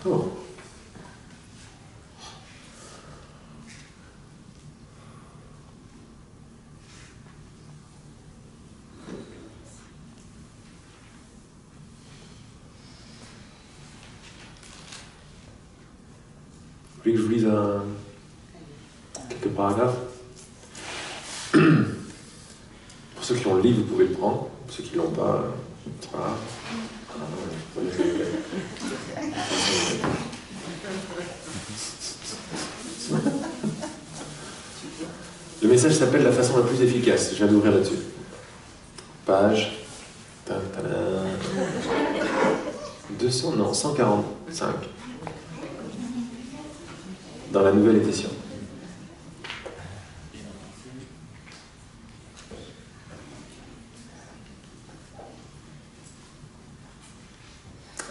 Oh. Vous voulez que je vous lise quelques paragraphes? Pour ceux qui ont le livre, vous pouvez le prendre. Pour ceux qui ne l'ont pas, c'est pas grave. Le message s'appelle La façon la plus efficace. Je viens d'ouvrir là-dessus. Page 200, non, 145. Dans la nouvelle édition.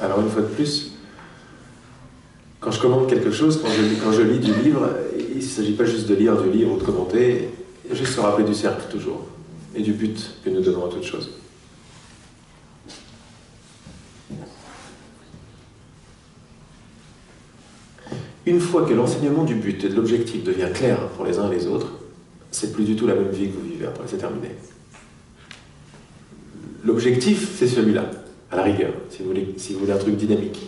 Alors une fois de plus, quand je commande quelque chose, quand je lis du livre, il ne s'agit pas juste de lire du livre ou de commenter, juste se rappeler du cercle toujours, et du but que nous donnons à toute chose. Une fois que l'enseignement du but et de l'objectif devient clair pour les uns et les autres, c'est plus du tout la même vie que vous vivez après, c'est terminé. L'objectif, c'est celui-là, à la rigueur, si vous voulez un truc dynamique.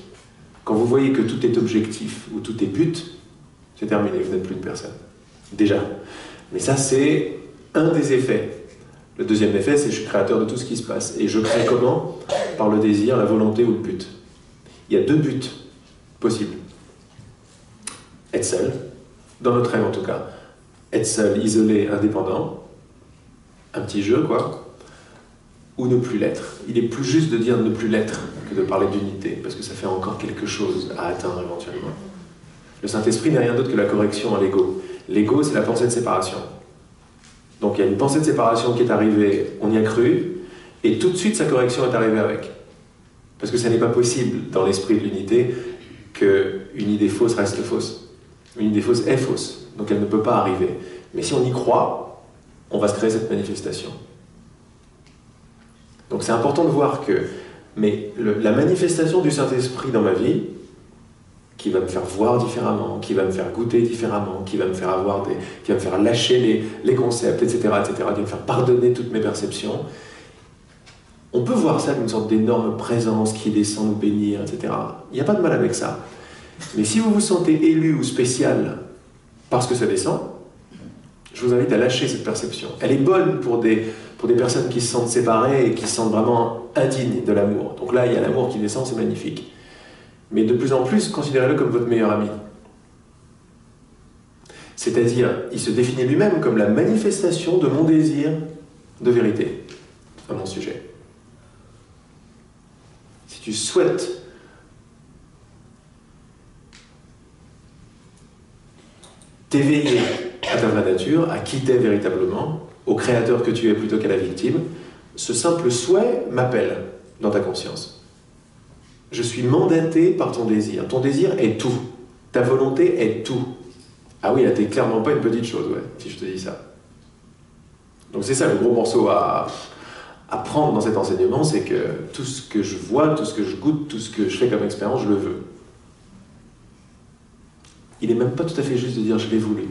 Quand vous voyez que tout est objectif ou tout est but, c'est terminé, vous n'êtes plus une personne. Déjà. Mais ça, c'est un des effets. Le deuxième effet, c'est que je suis créateur de tout ce qui se passe. Et je crée comment? Par le désir, la volonté ou le but. Il y a deux buts possibles. Être seul, dans notre rêve en tout cas. Être seul, isolé, indépendant. Un petit jeu, quoi. Ou ne plus l'être. Il est plus juste de dire ne plus l'être que de parler d'unité, parce que ça fait encore quelque chose à atteindre éventuellement. Le Saint-Esprit n'est rien d'autre que la correction à l'ego. L'ego, c'est la pensée de séparation. Donc il y a une pensée de séparation qui est arrivée, on y a cru, et tout de suite sa correction est arrivée avec. Parce que ça n'est pas possible dans l'esprit de l'unité qu'une idée fausse reste fausse. Une idée fausse est fausse, donc elle ne peut pas arriver. Mais si on y croit, on va se créer cette manifestation. Donc c'est important de voir que la manifestation du Saint-Esprit dans ma vie, qui va me faire voir différemment, qui va me faire goûter différemment, qui va me faire qui va me faire lâcher les concepts, etc., etc., qui va me faire pardonner toutes mes perceptions. On peut voir ça comme une sorte d'énorme présence qui descend nous bénir, etc. Il n'y a pas de mal avec ça. Mais si vous vous sentez élu ou spécial parce que ça descend, je vous invite à lâcher cette perception. Elle est bonne pour des personnes qui se sentent séparées et qui se sentent vraiment indignes de l'amour. Donc là, il y a l'amour qui descend, c'est magnifique. Mais de plus en plus, considérez-le comme votre meilleur ami. C'est-à-dire, il se définit lui-même comme la manifestation de mon désir de vérité à mon sujet. Si tu souhaites t'éveiller à ta vraie nature, à qui t'es véritablement, au créateur que tu es plutôt qu'à la victime, ce simple souhait m'appelle dans ta conscience. Je suis mandaté par ton désir. Ton désir est tout. Ta volonté est tout. Ah oui, là, t'es clairement pas une petite chose, ouais, si je te dis ça. Donc c'est ça le gros morceau à prendre dans cet enseignement, c'est que tout ce que je vois, tout ce que je goûte, tout ce que je fais comme expérience, je le veux. Il n'est même pas tout à fait juste de dire « je l'ai voulu ».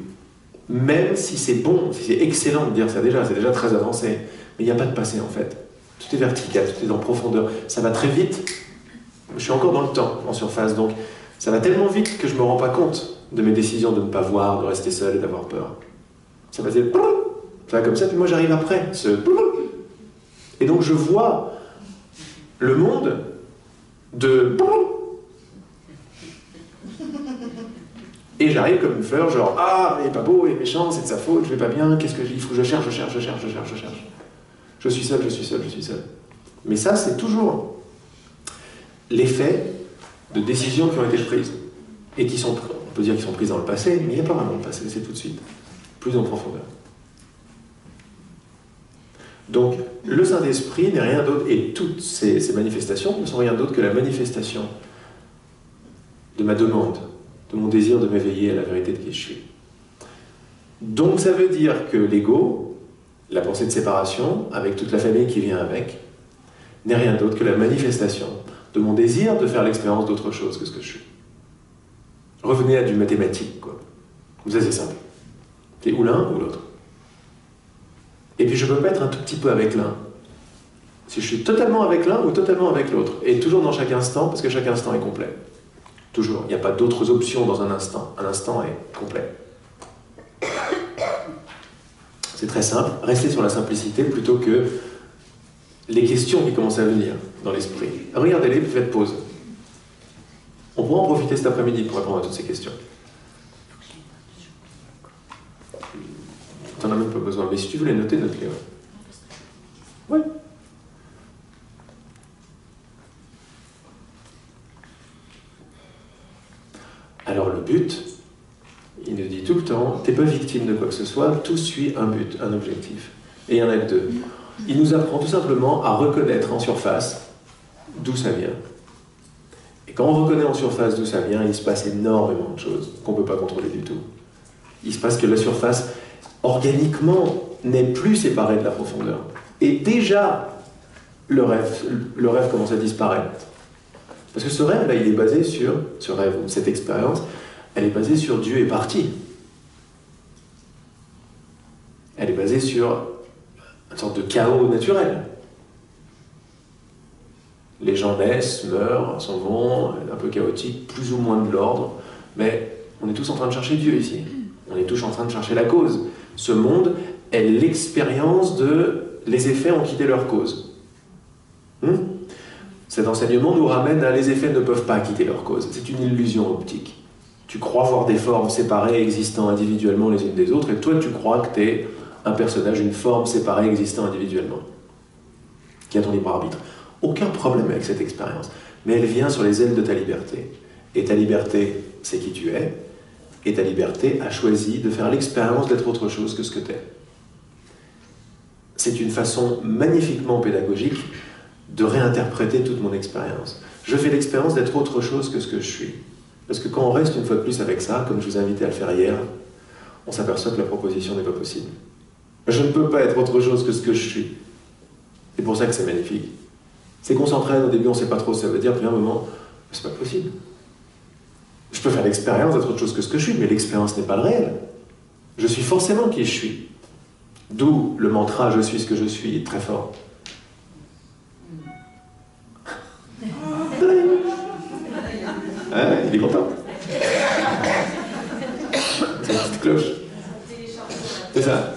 Même si c'est bon, si c'est excellent de dire ça déjà, c'est déjà très avancé. Mais il n'y a pas de passé en fait. Tout est vertical, tout est en profondeur. Ça va très vite. Je suis encore dans le temps, en surface, donc ça va tellement vite que je ne me rends pas compte de mes décisions de ne pas voir, de rester seul et d'avoir peur. Ça va dire ça va comme ça, puis moi j'arrive après. Et donc je vois le monde de... Et j'arrive comme une fleur, genre, ah, il est pas beau, il est méchant, c'est de sa faute, je vais pas bien, qu'est-ce que je dis? Il faut que je cherche. Je suis seul. Mais ça, c'est toujours l'effet de décisions qui ont été prises. Et qui sont, on peut dire qu'ils sont prises dans le passé, mais il n'y a pas vraiment le passé, c'est tout de suite. Plus en profondeur. Donc, le Saint-Esprit n'est rien d'autre, et toutes ces manifestations ne sont rien d'autre que la manifestation de ma demande de mon désir de m'éveiller à la vérité de qui je suis. Donc ça veut dire que l'ego, la pensée de séparation, avec toute la famille qui vient avec, n'est rien d'autre que la manifestation de mon désir de faire l'expérience d'autre chose que ce que je suis. Revenez à du mathématique, quoi. Comme ça, c'est simple. C'est ou l'un ou l'autre. Et puis je ne peux pas être un tout petit peu avec l'un. Si je suis totalement avec l'un ou totalement avec l'autre. Et toujours dans chaque instant, parce que chaque instant est complet. Toujours. Il n'y a pas d'autres options dans un instant. Un instant est complet. C'est très simple. Restez sur la simplicité plutôt que les questions qui commencent à venir dans l'esprit. Regardez-les, puis faites pause. On pourra en profiter cet après-midi pour répondre à toutes ces questions. T'en as même pas besoin, mais si tu veux les noter, note-les. Ouais. Alors le but, il nous dit tout le temps, t'es pas victime de quoi que ce soit, tout suit un but, un objectif. Et il y en a que deux. Il nous apprend tout simplement à reconnaître en surface d'où ça vient. Et quand on reconnaît en surface d'où ça vient, il se passe énormément de choses qu'on ne peut pas contrôler du tout. Il se passe que la surface, organiquement, n'est plus séparée de la profondeur. Et déjà, le rêve commence à disparaître. Parce que ce rêve-là, il est basé sur, ce rêve, cette expérience, elle est basée sur Dieu est parti. Elle est basée sur une sorte de chaos naturel. Les gens naissent, meurent, s'en vont, un peu chaotique, plus ou moins de l'ordre, mais on est tous en train de chercher Dieu ici. On est tous en train de chercher la cause. Ce monde est l'expérience de les effets ont quitté leur cause. Cet enseignement nous ramène à les effets ne peuvent pas quitter leur cause. C'est une illusion optique. Tu crois voir des formes séparées existant individuellement les unes des autres, et toi tu crois que tu es un personnage, une forme séparée existant individuellement, qui a ton libre arbitre. Aucun problème avec cette expérience, mais elle vient sur les ailes de ta liberté. Et ta liberté, c'est qui tu es, et ta liberté a choisi de faire l'expérience d'être autre chose que ce que tu es. C'est une façon magnifiquement pédagogique de réinterpréter toute mon expérience. Je fais l'expérience d'être autre chose que ce que je suis. Parce que quand on reste une fois de plus avec ça, comme je vous ai invité à le faire hier, on s'aperçoit que la proposition n'est pas possible. Je ne peux pas être autre chose que ce que je suis. C'est pour ça que c'est magnifique. C'est qu'on s'entraîne, au début on ne sait pas trop ce que ça veut dire, puis à un moment, c'est pas possible. Je peux faire l'expérience d'être autre chose que ce que je suis, mais l'expérience n'est pas le réel. Je suis forcément qui je suis. D'où le mantra « je suis ce que je suis » est très fort. Il est content. C'est une petite cloche. C'est ça.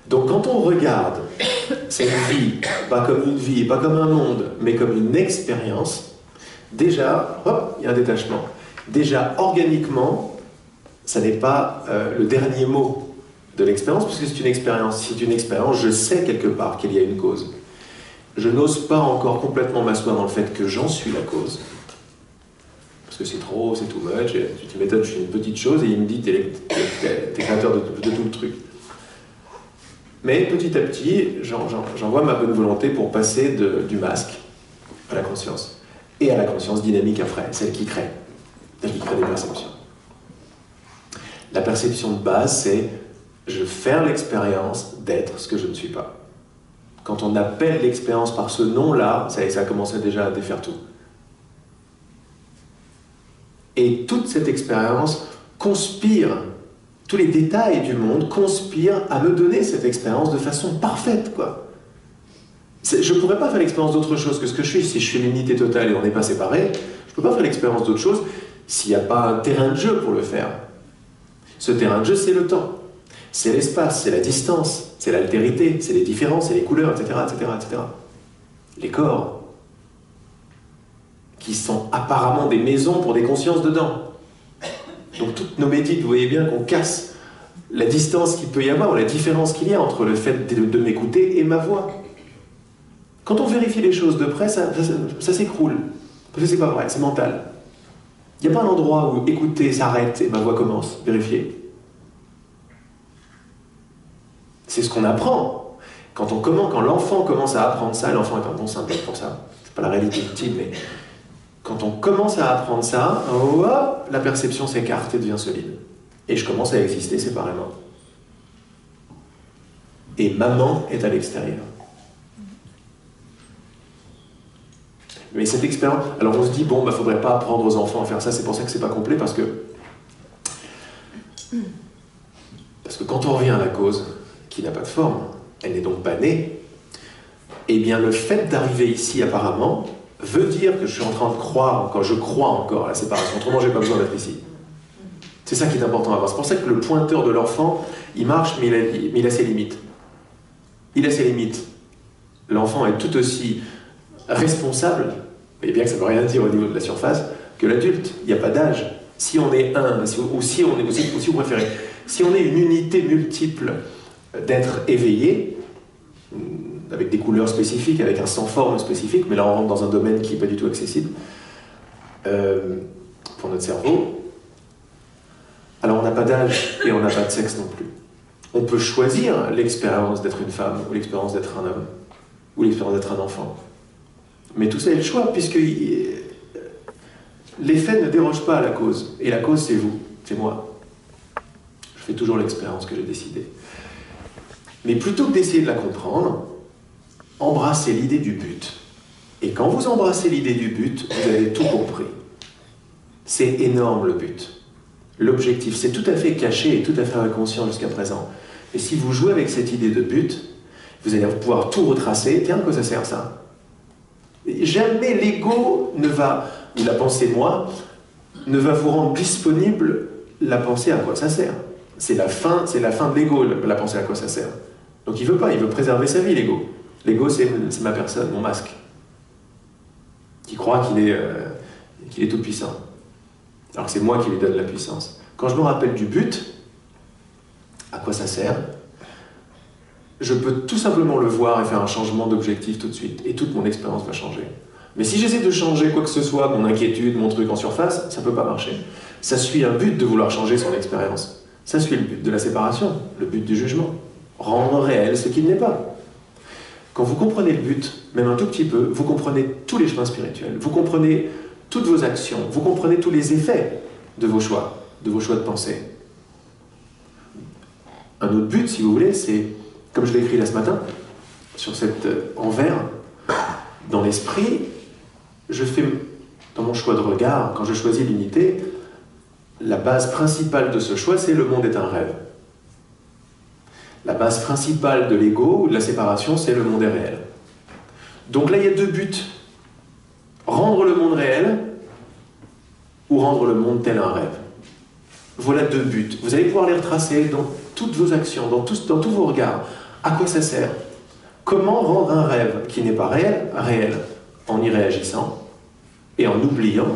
Donc quand on regarde cette vie, pas comme une vie, pas comme un monde, mais comme une expérience, déjà, hop, il y a un détachement. Déjà, organiquement, ça n'est pas le dernier mot de l'expérience, puisque c'est une expérience. Si c'est une expérience, je sais quelque part qu'il y a une cause. Je n'ose pas encore complètement m'asseoir dans le fait que j'en suis la cause. Parce que c'est trop, c'est too much, et tu m'étonnes, je suis une petite chose, et il me dit, t'es créateur de tout le truc. Mais petit à petit, j'envoie ma bonne volonté pour passer du masque à la conscience. Et à la conscience dynamique après, celle qui crée des perceptions. La perception de base, c'est je fais l'expérience d'être ce que je ne suis pas. Quand on appelle l'expérience par ce nom-là, ça commence déjà à défaire tout. Et toute cette expérience conspire, tous les détails du monde conspirent à me donner cette expérience de façon parfaite, quoi. Je ne pourrais pas faire l'expérience d'autre chose que ce que je suis. Si je suis l'unité totale et on n'est pas séparés, je ne peux pas faire l'expérience d'autre chose s'il n'y a pas un terrain de jeu pour le faire. Ce terrain de jeu, c'est le temps, c'est l'espace, c'est la distance, c'est l'altérité, c'est les différences, c'est les couleurs, etc., etc., etc. Les corps, qui sont apparemment des maisons pour des consciences dedans. Donc toutes nos médites, vous voyez bien qu'on casse la distance qu'il peut y avoir, ou la différence qu'il y a entre le fait de m'écouter et ma voix. Quand on vérifie les choses de près, ça s'écroule. Parce que c'est pas vrai, c'est mental. Il n'y a pas un endroit où écouter s'arrête et ma voix commence. Vérifier. C'est ce qu'on apprend. Quand l'enfant commence à apprendre ça, l'enfant est un bon symbole pour ça. C'est pas la réalité ultime, mais Quand on commence à apprendre ça, hop, la perception s'écarte et devient solide. Et je commence à exister séparément. Et maman est à l'extérieur. Mais cette expérience... Alors on se dit, bon, faudrait pas apprendre aux enfants à faire ça, c'est pour ça que c'est pas complet, parce que quand on revient à la cause, qui n'a pas de forme, elle n'est donc pas née, eh bien le fait d'arriver ici apparemment veut dire que je suis en train de croire encore, je crois encore à la séparation, autrement j'ai pas besoin d'être ici. C'est ça qui est important à voir. C'est pour ça que le pointeur de l'enfant, il marche, mais il a ses limites. Il a ses limites. L'enfant est tout aussi responsable, et bien que ça ne veut rien dire au niveau de la surface, que l'adulte. Il n'y a pas d'âge. Si on est un, ou si on est, si vous préférez, si on est une unité multiple d'être éveillé, avec des couleurs spécifiques, avec un sans-forme spécifique, mais là on rentre dans un domaine qui n'est pas du tout accessible pour notre cerveau, alors on n'a pas d'âge et on n'a pas de sexe non plus. On peut choisir l'expérience d'être une femme, ou l'expérience d'être un homme, ou l'expérience d'être un enfant. Mais tout ça est le choix, puisque l'effet ne déroge pas à la cause. Et la cause, c'est vous, c'est moi. Je fais toujours l'expérience que j'ai décidée. Mais plutôt que d'essayer de la comprendre, embrassez l'idée du but. Et quand vous embrassez l'idée du but, vous avez tout compris. C'est énorme le but. L'objectif, c'est tout à fait caché et tout à fait inconscient jusqu'à présent. Et si vous jouez avec cette idée de but, vous allez pouvoir tout retracer. Tiens, à quoi ça sert ça? Jamais l'ego ne va, ou la pensée moi, ne va vous rendre disponible la pensée à quoi ça sert. C'est la fin de l'ego, la pensée à quoi ça sert. Donc il veut pas, il veut préserver sa vie, l'ego. L'ego, c'est ma personne, mon masque, qui croit qu'il est tout puissant. Alors que c'est moi qui lui donne la puissance. Quand je me rappelle du but, à quoi ça sert, je peux tout simplement le voir et faire un changement d'objectif tout de suite. Et toute mon expérience va changer. Mais si j'essaie de changer quoi que ce soit, mon inquiétude, mon truc en surface, ça ne peut pas marcher. Ça suit un but de vouloir changer son expérience. Ça suit le but de la séparation, le but du jugement. Rendre réel ce qui n'est pas. Quand vous comprenez le but, même un tout petit peu, vous comprenez tous les chemins spirituels. Vous comprenez toutes vos actions. Vous comprenez tous les effets de vos choix de pensée. Un autre but, si vous voulez, c'est, comme je l'ai écrit là ce matin, sur cet envers, dans l'esprit, je fais, dans mon choix de regard, quand je choisis l'unité, la base principale de ce choix, c'est le monde est un rêve. La base principale de l'ego ou de la séparation, c'est le monde est réel. Donc là, il y a deux buts. Rendre le monde réel ou rendre le monde tel un rêve. Voilà deux buts. Vous allez pouvoir les retracer dans toutes vos actions, dans tous vos regards. À quoi ça sert? Comment rendre un rêve qui n'est pas réel, réel? En y réagissant et en oubliant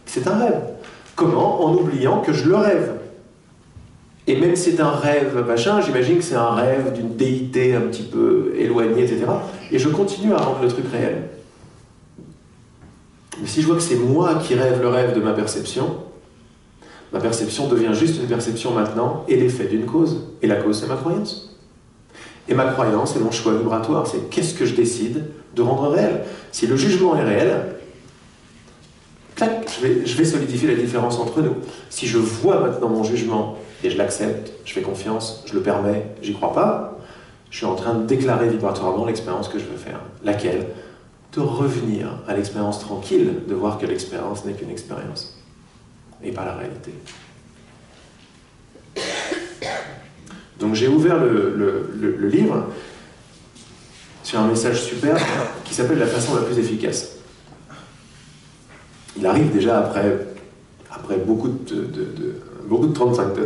que c'est un rêve. Comment? En oubliant que je le rêve. Et même si c'est un rêve machin, j'imagine que c'est un rêve d'une déité un petit peu éloignée, etc. Et je continue à rendre le truc réel. Mais si je vois que c'est moi qui rêve le rêve de ma perception devient juste une perception maintenant et l'effet d'une cause. Et la cause, c'est ma croyance. Et ma croyance, c'est mon choix vibratoire. C'est qu'est-ce que je décide de rendre réel. Si le jugement est réel, clac, je vais solidifier la différence entre nous. Si je vois maintenant mon jugement et je l'accepte, je fais confiance, je le permets, j'y crois pas, je suis en train de déclarer vibratoirement l'expérience que je veux faire. Laquelle? De revenir à l'expérience tranquille, de voir que l'expérience n'est qu'une expérience, et pas la réalité. Donc j'ai ouvert le livre sur un message super qui s'appelle « La façon la plus efficace ». Il arrive déjà après beaucoup de 35 tonnes,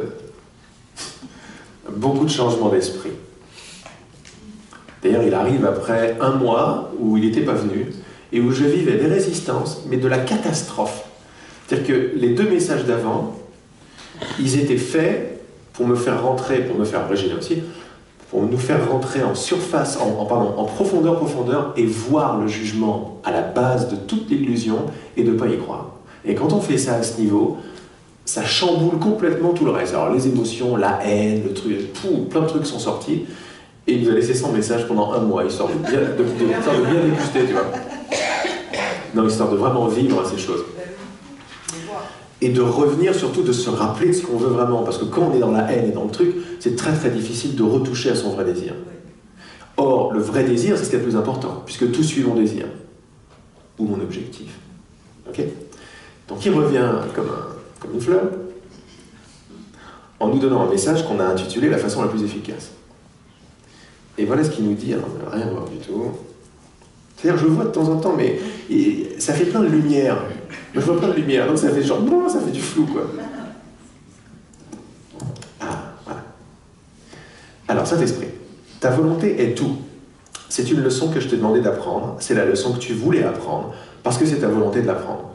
beaucoup de changements d'esprit. D'ailleurs, il arrive après un mois où il n'était pas venu et où je vivais des résistances, mais de la catastrophe. C'est-à-dire que les deux messages d'avant, ils étaient faits pour me faire rentrer, pour me faire, Brigitte aussi, pour nous faire rentrer en surface, en profondeur, et voir le jugement à la base de toute l'illusion et de ne pas y croire. Et quand on fait ça à ce niveau, ça chamboule complètement tout le reste. Alors les émotions, la haine, le truc, plein de trucs sont sortis. Et il nous a laissé son message pendant un mois, histoire de bien déguster, tu vois. Non, histoire de vraiment vivre ces choses. Et de revenir, surtout de se rappeler de ce qu'on veut vraiment. Parce que quand on est dans la haine et dans le truc, c'est très très difficile de retoucher à son vrai désir. Or, le vrai désir, c'est ce qui est le plus important, puisque tout suit mon désir. Ou mon objectif. Ok? Donc il revient comme une fleur, en nous donnant un message qu'on a intitulé la façon la plus efficace. Et voilà ce qu'il nous dit, alors on n'a rien à voir du tout. C'est-à-dire, je le vois de temps en temps, mais ça fait plein de lumière. Je vois plein de lumière, donc ça fait genre, bon, ça fait du flou, quoi. Ah, voilà. Alors, Saint-Esprit, ta volonté est tout. C'est une leçon que je t'ai demandé d'apprendre, c'est la leçon que tu voulais apprendre, parce que c'est ta volonté de l'apprendre.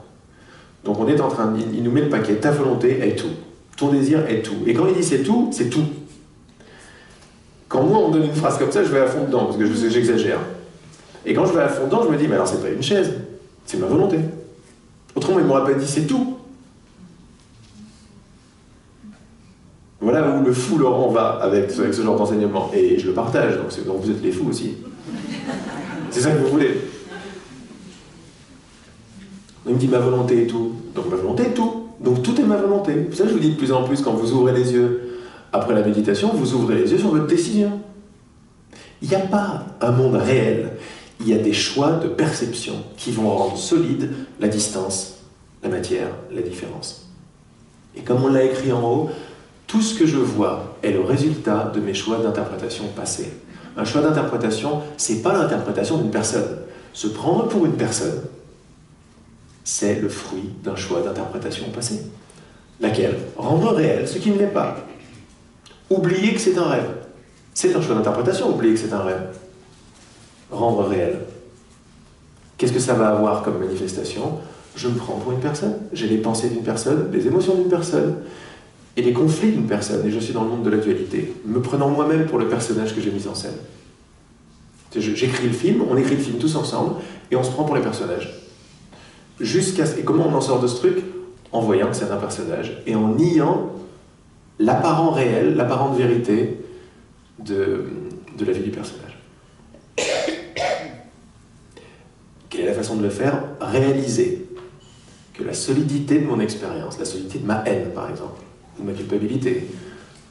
Donc on est en train, il nous met le paquet, ta volonté est tout. Ton désir est tout. Et quand il dit c'est tout, c'est tout. Quand moi on me donne une phrase comme ça, je vais à fond dedans, parce que je sais que j'exagère. Et quand je vais à fond dedans, je me dis, mais alors c'est pas une chaise, c'est ma volonté. Autrement, il m'aurait pas dit c'est tout. Voilà où le fou Laurent va avec ce genre d'enseignement. Et je le partage, donc vous êtes les fous aussi. C'est ça que vous voulez. Il me dit ma volonté est tout. Donc ma volonté est tout. Donc tout est ma volonté. C'est ça que je vous dis de plus en plus quand vous ouvrez les yeux après la méditation, vous ouvrez les yeux sur votre décision. Il n'y a pas un monde réel. Il y a des choix de perception qui vont rendre solide la distance, la matière, la différence. Et comme on l'a écrit en haut, tout ce que je vois est le résultat de mes choix d'interprétation passés. Un choix d'interprétation, c'est pas l'interprétation d'une personne. Se prendre pour une personne, c'est le fruit d'un choix d'interprétation passé. Laquelle? Rendre réel ce qui ne l'est pas. Oublier que c'est un rêve. C'est un choix d'interprétation, oublier que c'est un rêve. Rendre réel. Qu'est-ce que ça va avoir comme manifestation? Je me prends pour une personne, j'ai les pensées d'une personne, les émotions d'une personne, et les conflits d'une personne, et je suis dans le monde de la dualité, me prenant moi-même pour le personnage que j'ai mis en scène. J'écris le film, on écrit le film tous ensemble, et on se prend pour les personnages. Et comment on en sort de ce truc? En voyant que c'est un personnage, et en niant l'apparent réel, l'apparente vérité de la vie du personnage. Quelle est la façon de le faire? Réaliser que la solidité de mon expérience, la solidité de ma haine par exemple, ou de ma culpabilité,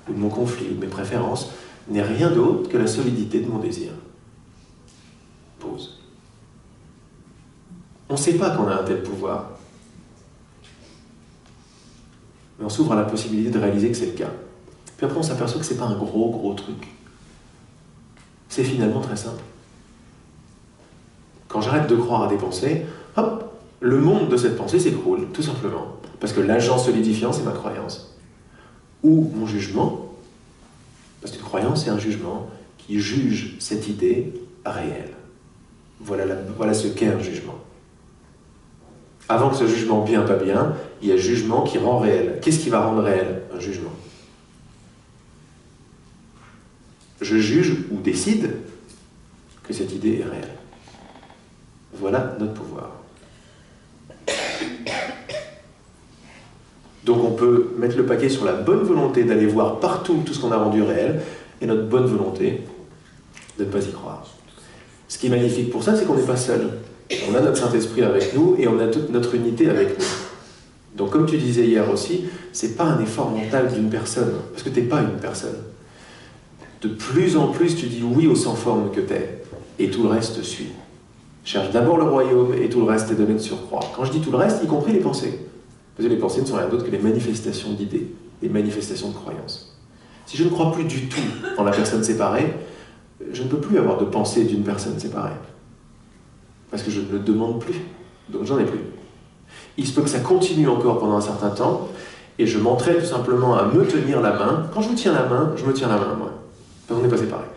ou de mon conflit, ou de mes préférences, n'est rien d'autre que la solidité de mon désir. Pause. On ne sait pas qu'on a un tel pouvoir. Mais on s'ouvre à la possibilité de réaliser que c'est le cas. Puis après on s'aperçoit que ce n'est pas un gros truc. C'est finalement très simple. Quand j'arrête de croire à des pensées, hop, le monde de cette pensée s'écroule, tout simplement. Parce que l'agent solidifiant, c'est ma croyance. Ou mon jugement, parce qu'une croyance, c'est un jugement qui juge cette idée réelle. Voilà ce qu'est un jugement. Avant que ce jugement bien, pas bien, il y a jugement qui rend réel. Qu'est-ce qui va rendre réel? Un jugement. Je juge ou décide que cette idée est réelle. Voilà notre pouvoir. Donc on peut mettre le paquet sur la bonne volonté d'aller voir partout tout ce qu'on a rendu réel et notre bonne volonté de ne pas y croire. Ce qui est magnifique pour ça, c'est qu'on n'est pas seul. On a notre Saint-Esprit avec nous et on a toute notre unité avec nous. Donc comme tu disais hier aussi, c'est pas un effort mental d'une personne, parce que tu n'es pas une personne. De plus en plus, tu dis oui au sans forme que tu es, et tout le reste suit. Cherche d'abord le royaume et tout le reste est donné de surcroît. Quand je dis tout le reste, y compris les pensées. Parce que les pensées ne sont rien d'autre que les manifestations d'idées, les manifestations de croyances. Si je ne crois plus du tout en la personne séparée, je ne peux plus avoir de pensée d'une personne séparée. Parce que je ne le demande plus. Donc j'en ai plus. Il se peut que ça continue encore pendant un certain temps, et je m'entraîne tout simplement à me tenir la main. Quand je vous tiens la main, je me tiens la main, moi. Parce qu'on n'est pas séparés.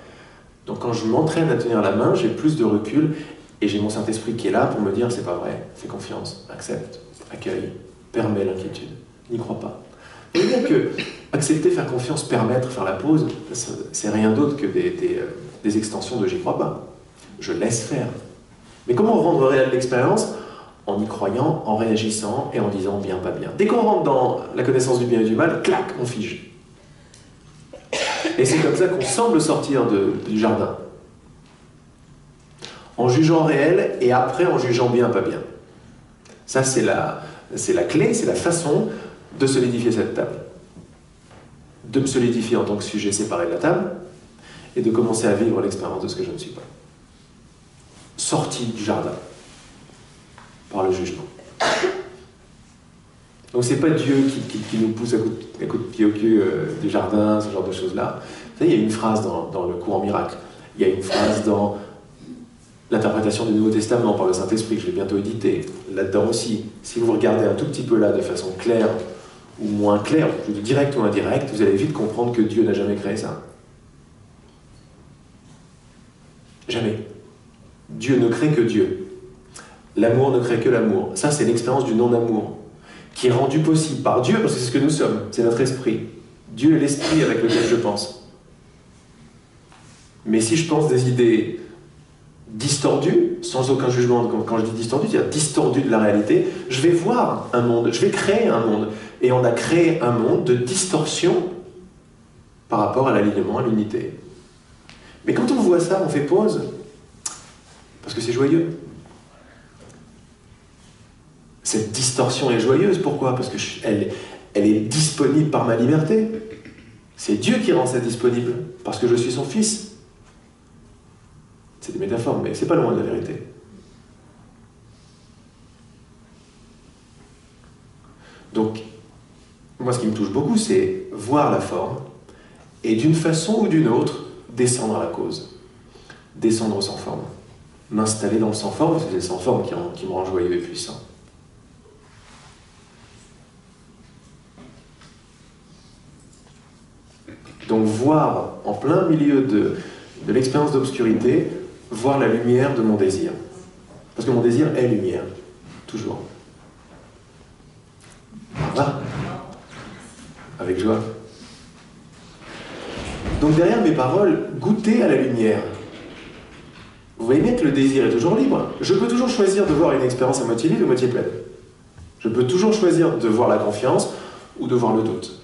Donc quand je m'entraîne à tenir la main, j'ai plus de recul, et j'ai mon Saint-Esprit qui est là pour me dire c'est pas vrai, fais confiance, accepte, accueille, permets l'inquiétude, n'y crois pas. Vous voyez bien que accepter, faire confiance, permettre, faire la pause, c'est rien d'autre que des extensions de j'y crois pas. Je laisse faire. Mais comment rendre réelle l'expérience? En y croyant, en réagissant et en disant bien, pas bien. Dès qu'on rentre dans la connaissance du bien et du mal, clac, on fige. Et c'est comme ça qu'on semble sortir du jardin. En jugeant réel et après en jugeant bien, pas bien. Ça, c'est la clé, c'est la façon de solidifier cette table. De me solidifier en tant que sujet séparé de la table, et de commencer à vivre l'expérience de ce que je ne suis pas. Sorti du jardin, par le jugement. Donc c'est pas Dieu qui nous pousse à coup de pied au cul du jardin, ce genre de choses-là. Vous savez, il y a une phrase dans le courant miracle, il y a une phrase dans l'interprétation du Nouveau Testament par le Saint-Esprit, que je vais bientôt éditer, là-dedans aussi. Si vous regardez un tout petit peu là de façon claire ou moins claire, directe ou indirecte, vous allez vite comprendre que Dieu n'a jamais créé ça. Jamais. Dieu ne crée que Dieu. L'amour ne crée que l'amour. Ça, c'est l'expérience du non-amour, qui est rendue possible par Dieu, parce que c'est ce que nous sommes, c'est notre esprit. Dieu est l'esprit avec lequel je pense. Mais si je pense des idées distordues, sans aucun jugement, quand je dis distordu, c'est-à-dire distordu de la réalité, je vais voir un monde, je vais créer un monde. Et on a créé un monde de distorsion par rapport à l'alignement, à l'unité. Mais quand on voit ça, on fait pause, parce que c'est joyeux. Cette distorsion est joyeuse, pourquoi? Parce qu'elle est disponible par ma liberté. C'est Dieu qui rend ça disponible, parce que je suis son fils. C'est des métaphores, mais c'est pas loin de la vérité. Donc, moi, ce qui me touche beaucoup, c'est voir la forme, et d'une façon ou d'une autre, descendre à la cause. Descendre sans forme. M'installer dans le sans forme, parce que c'est le sans forme qui me rend joyeux et puissant. Donc voir en plein milieu de l'expérience d'obscurité, voir la lumière de mon désir. Parce que mon désir est lumière, toujours. Ah, avec joie. Donc derrière mes paroles, goûter à la lumière. Vous voyez bien que le désir est toujours libre. Je peux toujours choisir de voir une expérience à moitié vide ou à moitié pleine. Je peux toujours choisir de voir la confiance ou de voir le doute.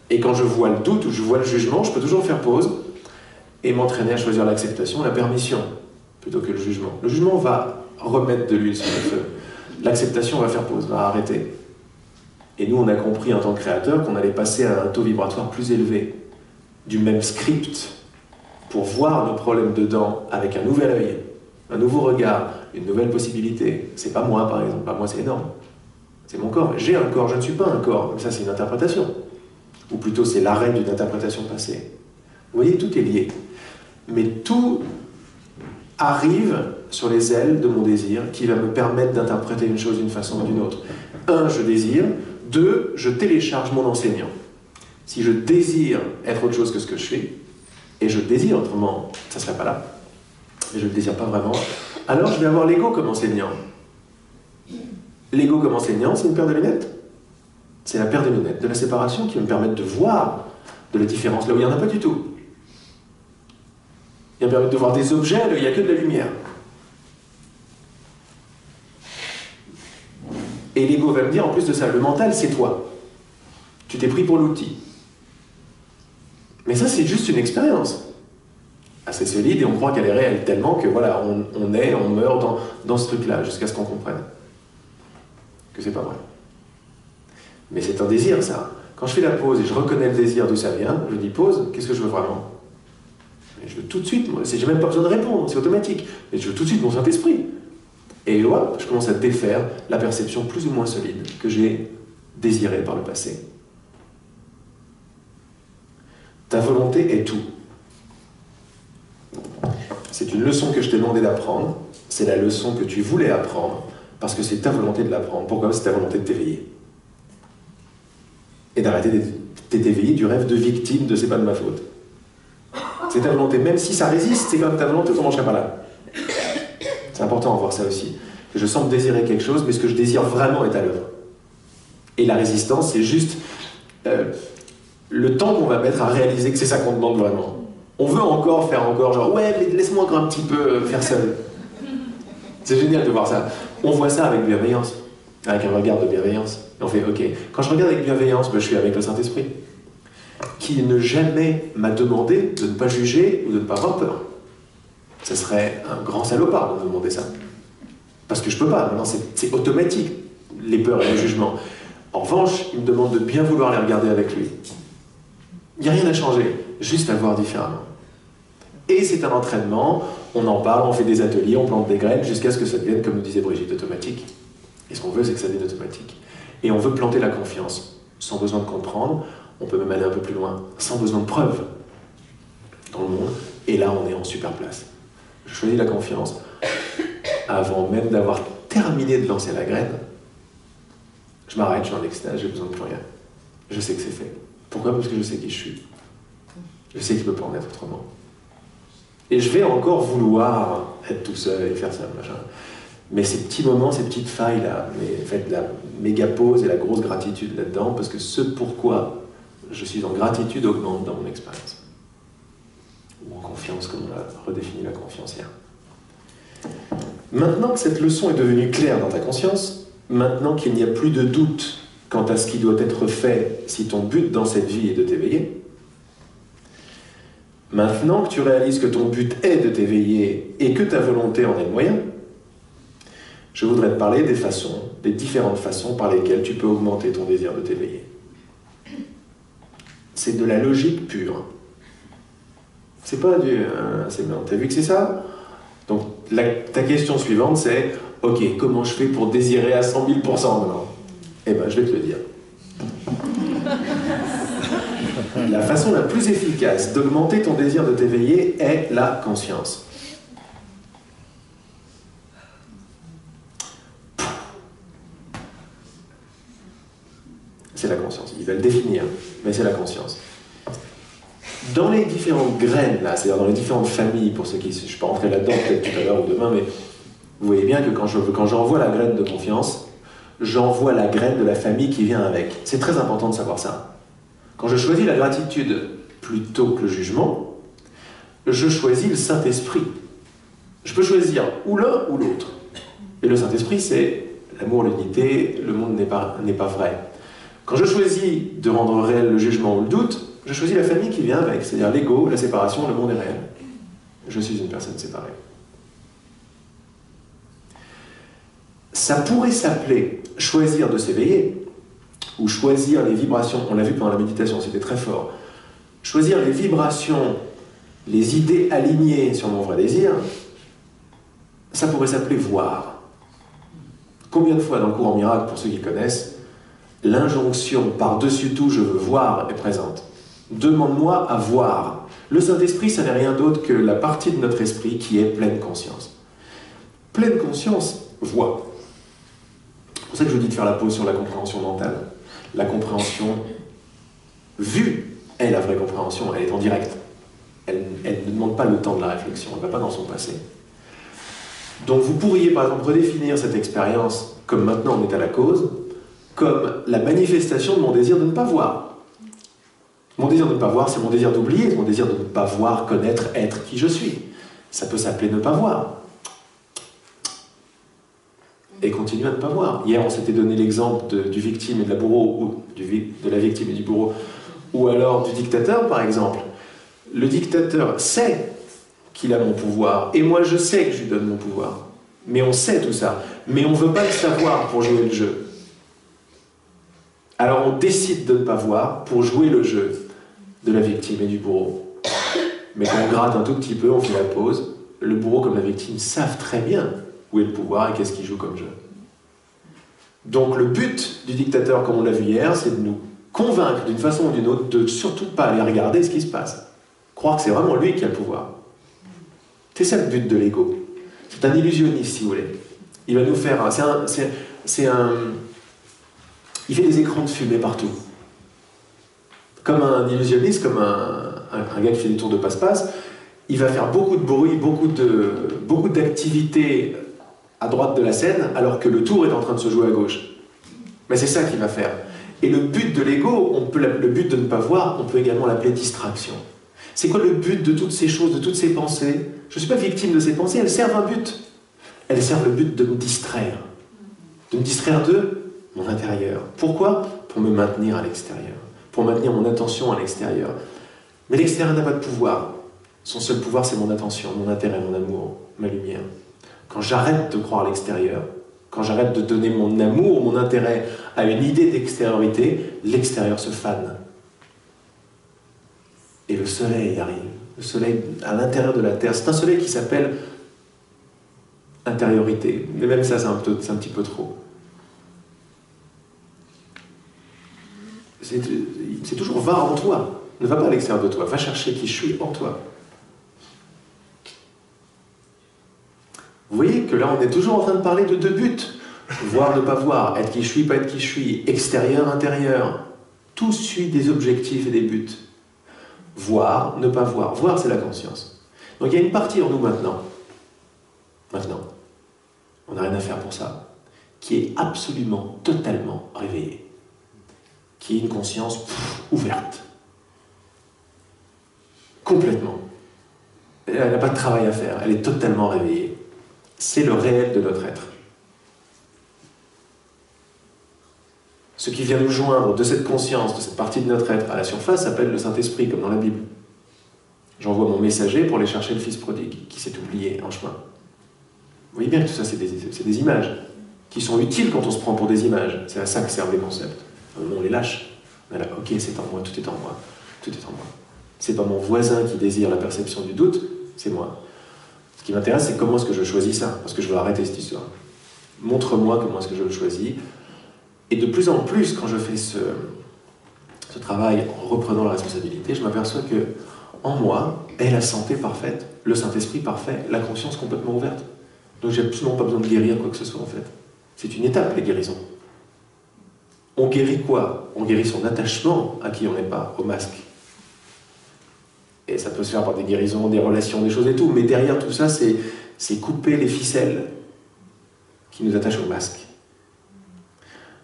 Et quand je vois le doute ou je vois le jugement, je peux toujours faire pause et m'entraîner à choisir l'acceptation, la permission, plutôt que le jugement. Le jugement va remettre de l'huile sur le feu. L'acceptation va faire pause, va arrêter. Et nous, on a compris en tant que créateurs qu'on allait passer à un taux vibratoire plus élevé, du même script, pour voir nos problèmes dedans avec un nouvel œil, un nouveau regard, une nouvelle possibilité. C'est pas moi, par exemple. Pas moi, c'est énorme. C'est mon corps. J'ai un corps, je ne suis pas un corps. Mais ça, c'est une interprétation. Ou plutôt, c'est l'arrêt d'une interprétation passée. Vous voyez, tout est lié. Mais tout arrive sur les ailes de mon désir qui va me permettre d'interpréter une chose d'une façon ou d'une autre. 1, je désire. 2, je télécharge mon enseignant. Si je désire être autre chose que ce que je suis, et je désire, autrement, ça ne serait pas là, mais je ne le désire pas vraiment, alors je vais avoir l'ego comme enseignant. L'ego comme enseignant, c'est une paire de lunettes. C'est la paire de lunettes de la séparation qui va me permettre de voir de la différence là où il n'y en a pas du tout. Il va me permettre de voir des objets là où il n'y a que de la lumière. Et l'ego va me dire, en plus de ça, le mental, c'est toi. Tu t'es pris pour l'outil. Mais ça, c'est juste une expérience assez solide et on croit qu'elle est réelle tellement que voilà, on meurt dans ce truc-là jusqu'à ce qu'on comprenne que c'est pas vrai. Mais c'est un désir, ça. Quand je fais la pause et je reconnais le désir d'où ça vient, je dis pause, qu'est-ce que je veux vraiment? Et je veux tout de suite, j'ai même pas besoin de répondre, c'est automatique. Mais je veux tout de suite mon Saint-Esprit. Et hop, je commence à défaire la perception plus ou moins solide que j'ai désirée par le passé. Ta volonté est tout. C'est une leçon que je t'ai demandé d'apprendre. C'est la leçon que tu voulais apprendre parce que c'est ta volonté de l'apprendre. Pourquoi? C'est ta volonté de t'éveiller. Et d'arrêter d'être éveillé du rêve de victime de c'est pas de ma faute. C'est ta volonté. Même si ça résiste, c'est comme ta volonté, autrement je serais pas là. C'est important de voir ça aussi. Je semble désirer quelque chose, mais ce que je désire vraiment est à l'œuvre. Et la résistance, c'est juste le temps qu'on va mettre à réaliser que c'est ça qu'on demande vraiment. On veut encore faire encore, genre, ouais, mais laisse-moi encore un petit peu faire seul. C'est génial de voir ça. On voit ça avec bienveillance, avec un regard de bienveillance. Et on fait, ok, quand je regarde avec bienveillance, je suis avec le Saint-Esprit, qui ne jamais m'a demandé de ne pas juger ou de ne pas avoir peur. Ce serait un grand salopard de me demander ça. Parce que je peux pas, maintenant c'est automatique. les peurs et le jugement. En revanche, il me demande de bien vouloir les regarder avec lui. Il n'y a rien à changer, juste à voir différemment. Et c'est un entraînement, on en parle, on fait des ateliers, on plante des graines, jusqu'à ce que ça devienne, comme nous disait Brigitte, automatique. Et ce qu'on veut, c'est que ça devienne automatique. Et on veut planter la confiance, sans besoin de comprendre, on peut même aller un peu plus loin, sans besoin de preuves dans le monde, et là on est en super place. Je choisis la confiance, avant même d'avoir terminé de lancer la graine, je m'arrête, je suis en extase, j'ai besoin de plus rien. Je sais que c'est fait. Pourquoi? Parce que je sais qui je suis. Je sais qu'il ne peut pas en être autrement. Et je vais encore vouloir être tout seul et faire ça, machin. Mais ces petits moments, ces petites failles-là, faites la méga pause et la grosse gratitude là-dedans, parce que ce pourquoi je suis en gratitude augmente dans mon expérience. Ou en confiance, comme on a redéfini la confiance hier. Maintenant que cette leçon est devenue claire dans ta conscience, maintenant qu'il n'y a plus de doute quant à ce qui doit être fait si ton but dans cette vie est de t'éveiller, maintenant que tu réalises que ton but est de t'éveiller et que ta volonté en est le moyen, je voudrais te parler des façons, des différentes façons par lesquelles tu peux augmenter ton désir de t'éveiller. C'est de la logique pure. C'est pas du... t'as vu que c'est ça? Donc ta question suivante c'est « Ok, comment je fais pour désirer à 100 000 % maintenant ?» Eh bien, je vais te le dire. La façon la plus efficace d'augmenter ton désir de t'éveiller est la conscience. C'est la conscience. Il va le définir, mais c'est la conscience. Dans les différentes graines, là, c'est-à-dire dans les différentes familles, pour ceux qui... Je ne vais pas rentrer là-dedans peut-être tout à l'heure ou demain, mais vous voyez bien que quand j'envoie la graine de confiance, j'envoie la graine de la famille qui vient avec. C'est très important de savoir ça. Quand je choisis la gratitude plutôt que le jugement, je choisis le Saint-Esprit. Je peux choisir ou l'un ou l'autre. Et le Saint-Esprit, c'est l'amour, l'unité, le monde n'est pas vrai. Quand je choisis de rendre réel le jugement ou le doute, je choisis la famille qui vient avec, c'est-à-dire l'ego, la séparation, le monde est réel. Je suis une personne séparée. Ça pourrait s'appeler choisir de s'éveiller, ou choisir les vibrations, on l'a vu pendant la méditation, c'était très fort. Choisir les vibrations, les idées alignées sur mon vrai désir, ça pourrait s'appeler voir. Combien de fois dans le cours en miracle, pour ceux qui connaissent, l'injonction par-dessus tout, je veux voir, est présente. Demande-moi à voir. Le Saint-Esprit, ça n'est rien d'autre que la partie de notre esprit qui est pleine conscience. Pleine conscience voit. C'est pour ça que je vous dis de faire la pause sur la compréhension mentale. La compréhension vue est la vraie compréhension, elle est en direct. Elle ne demande pas le temps de la réflexion, elle ne va pas dans son passé. Donc vous pourriez par exemple redéfinir cette expérience, comme maintenant on est à la cause, comme la manifestation de mon désir de ne pas voir. Mon désir de ne pas voir, c'est mon désir d'oublier, c'est mon désir de ne pas voir, connaître, être qui je suis. Ça peut s'appeler ne pas voir. Et continuer à ne pas voir. Hier, on s'était donné l'exemple du victime et de la bourreau, ou de la victime et du bourreau, ou alors du dictateur, par exemple. Le dictateur sait qu'il a mon pouvoir, et moi je sais que je lui donne mon pouvoir. Mais on sait tout ça. Mais on ne veut pas le savoir pour jouer le jeu. Alors on décide de ne pas voir pour jouer le jeu de la victime et du bourreau. Mais quand on gratte un tout petit peu, on fait la pause, le bourreau comme la victime savent très bien où est le pouvoir et qu'est-ce qu'il joue comme jeu. Donc le but du dictateur, comme on l'a vu hier, c'est de nous convaincre d'une façon ou d'une autre de surtout pas aller regarder ce qui se passe. Croire que c'est vraiment lui qui a le pouvoir. C'est ça le but de l'ego. C'est un illusionniste, si vous voulez. Il va nous faire... Il fait des écrans de fumée partout. Comme un illusionniste, comme un gars qui fait des tours de passe-passe, il va faire beaucoup de bruit, beaucoup d'activités à droite de la scène, alors que le tour est en train de se jouer à gauche. Mais c'est ça qu'il va faire. Et le but de l'ego, le but de ne pas voir, on peut également l'appeler distraction. C'est quoi le but de toutes ces choses, de toutes ces pensées? Je ne suis pas victime de ces pensées, elles servent un but. Elles servent le but de me distraire. De me distraire de mon intérieur. Pourquoi? Pour me maintenir à l'extérieur. Pour maintenir mon attention à l'extérieur. Mais l'extérieur n'a pas de pouvoir. Son seul pouvoir, c'est mon attention, mon intérêt, mon amour, ma lumière. Quand j'arrête de croire à l'extérieur, Quand j'arrête de donner mon amour, mon intérêt à une idée d'extériorité, l'extérieur se fane. Et le soleil arrive. Le soleil à l'intérieur de la Terre. C'est un soleil qui s'appelle intériorité. Mais même ça, c'est un petit peu trop. C'est toujours va en toi. Ne va pas à l'extérieur de toi. Va chercher qui je suis en toi. Vous voyez que là, on est toujours en train de parler de deux buts. Voir, ne pas voir. Être qui je suis, pas être qui je suis. Extérieur, intérieur. Tout suit des objectifs et des buts. Voir, ne pas voir. Voir, c'est la conscience. Donc il y a une partie en nous maintenant. On n'a rien à faire pour ça. Qui est absolument, totalement réveillée. Qui est une conscience ouverte. Complètement. Elle n'a pas de travail à faire. Elle est totalement réveillée. C'est le réel de notre être. Ce qui vient nous joindre de cette conscience, de cette partie de notre être à la surface, s'appelle le Saint-Esprit, comme dans la Bible. J'envoie mon messager pour aller chercher le Fils prodigue, qui s'est oublié en chemin. Vous voyez bien que tout ça, c'est des images, qui sont utiles quand on se prend pour des images. C'est à ça que servent les concepts. On les lâche. Là, ok, c'est en moi, tout est en moi. Tout est en moi. C'est pas mon voisin qui désire la perception du doute, c'est moi. Ce qui m'intéresse, c'est comment est-ce que je choisis ça, parce que je veux arrêter cette histoire. Montre-moi comment est-ce que je le choisis. Et de plus en plus, quand je fais ce travail en reprenant la responsabilité, je m'aperçois que en moi est la santé parfaite, le Saint-Esprit parfait, la conscience complètement ouverte. Donc j'ai absolument pas besoin de guérir quoi que ce soit en fait. C'est une étape, les guérisons. On guérit quoi? On guérit son attachement à qui on n'est pas, au masque. Et ça peut se faire par des guérisons, des relations, des choses et tout, mais derrière tout ça, c'est couper les ficelles qui nous attachent au masque.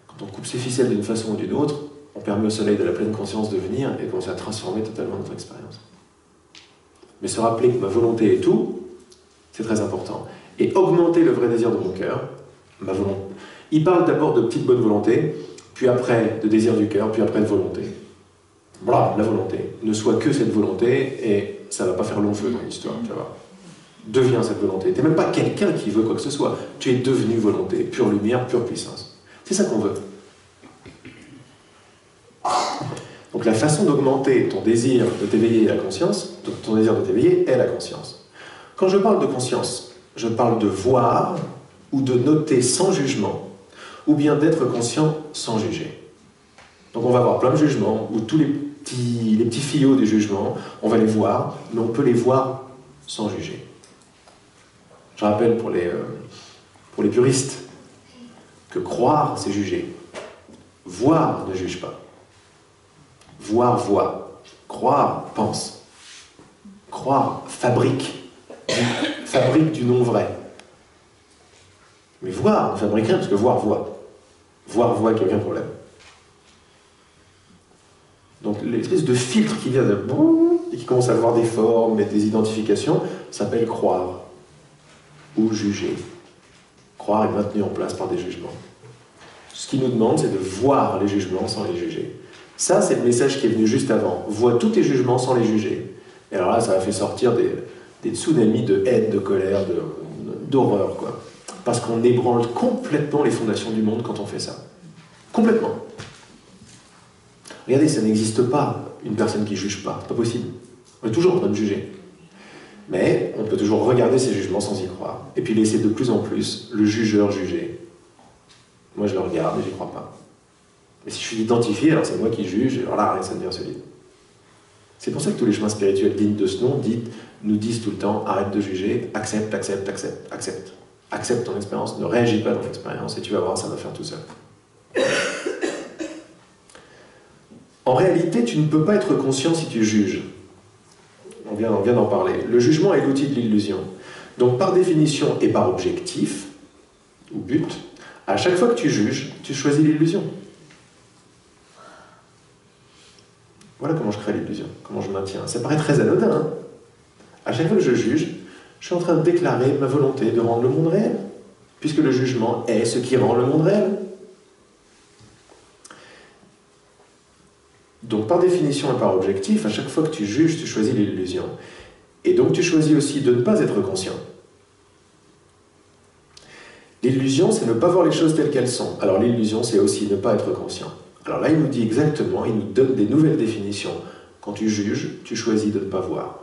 Quand on coupe ces ficelles d'une façon ou d'une autre, on permet au soleil de la pleine conscience de venir et de commencer à transformer totalement notre expérience. Mais se rappeler que ma volonté est tout, c'est très important. Et augmenter le vrai désir de mon cœur, ma volonté. Il parle d'abord de petite bonne volonté, puis après de désir du cœur, puis après de volonté. Voilà, la volonté. Ne soit que cette volonté, et ça ne va pas faire long feu dans l'histoire, tu vas voir. Deviens cette volonté. Tu n'es même pas quelqu'un qui veut quoi que ce soit. Tu es devenu volonté, pure lumière, pure puissance. C'est ça qu'on veut. Donc la façon d'augmenter ton désir de t'éveiller et la conscience, ton désir de t'éveiller est la conscience. Quand je parle de conscience, je parle de voir ou de noter sans jugement, ou bien d'être conscient sans juger. Donc on va avoir plein de jugements, où tous les petits fillots du jugement, on va les voir, mais on peut les voir sans juger. Je rappelle pour les puristes que croire, c'est juger. Voir ne juge pas. Voir, voit. Croire, pense. Croire, fabrique du non vrai. Mais voir ne fabrique rien, parce que voir, voit. Voir, voit, qu'il n'y a aucun problème. Donc l'espèce de filtre qui vient de... et qui commence à avoir des formes et des identifications, s'appelle croire. Ou juger. Croire est maintenu en place par des jugements. Ce qu'il nous demande, c'est de voir les jugements sans les juger. Ça, c'est le message qui est venu juste avant. Vois tous tes jugements sans les juger. Et alors là, ça a fait sortir des tsunamis de haine, de colère, d'horreur, quoi. Parce qu'on ébranle complètement les fondations du monde quand on fait ça. Complètement. Regardez, ça n'existe pas, une personne qui ne juge pas. C'est pas possible. On est toujours en train de juger. Mais on peut toujours regarder ces jugements sans y croire. Et puis laisser de plus en plus le jugeur juger. Moi, je le regarde et j'y crois pas. Mais si je suis identifié, alors c'est moi qui juge, et alors là, ça devient solide. C'est pour ça que tous les chemins spirituels dignes de ce nom nous disent tout le temps, arrête de juger, accepte, accepte, accepte, accepte. Accepte ton expérience, ne réagis pas dans l'expérience, et tu vas voir, ça va faire tout seul. En réalité, tu ne peux pas être conscient si tu juges. On vient d'en parler. Le jugement est l'outil de l'illusion. Donc, par définition et par objectif, ou but, à chaque fois que tu juges, tu choisis l'illusion. Voilà comment je crée l'illusion, comment je maintiens. Ça paraît très anodin, hein. À chaque fois que je juge, je suis en train de déclarer ma volonté de rendre le monde réel, puisque le jugement est ce qui rend le monde réel. Donc, par définition et par objectif, à chaque fois que tu juges, tu choisis l'illusion. Et donc, tu choisis aussi de ne pas être conscient. L'illusion, c'est ne pas voir les choses telles qu'elles sont. Alors l'illusion, c'est aussi ne pas être conscient. Alors là, il nous dit exactement, il nous donne des nouvelles définitions. Quand tu juges, tu choisis de ne pas voir.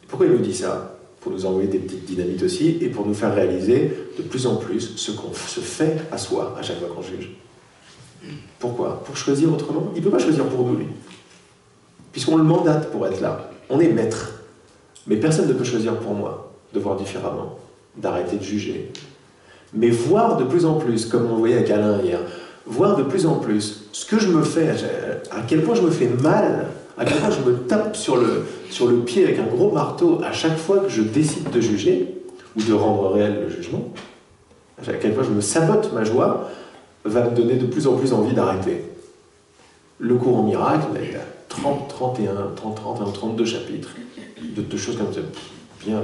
Et pourquoi il nous dit ça? Pour nous envoyer des petites dynamites aussi, et pour nous faire réaliser de plus en plus ce qu'on se fait à soi à chaque fois qu'on juge. Pourquoi? Pour choisir autrement? Il ne peut pas choisir pour nous, lui. Puisqu'on le mandate pour être là. On est maître. Mais personne ne peut choisir pour moi de voir différemment, d'arrêter de juger. Mais voir de plus en plus, comme on voyait avec Alain hier, voir de plus en plus ce que je me fais, à quel point je me fais mal, à quel point je me tape sur le pied avec un gros marteau à chaque fois que je décide de juger, ou de rendre réel le jugement, à quel point je me sabote ma joie, va me donner de plus en plus envie d'arrêter. Le cours en miracle, il y a 30, 31, 30, 31 ou 32 chapitres, de choses comme ça,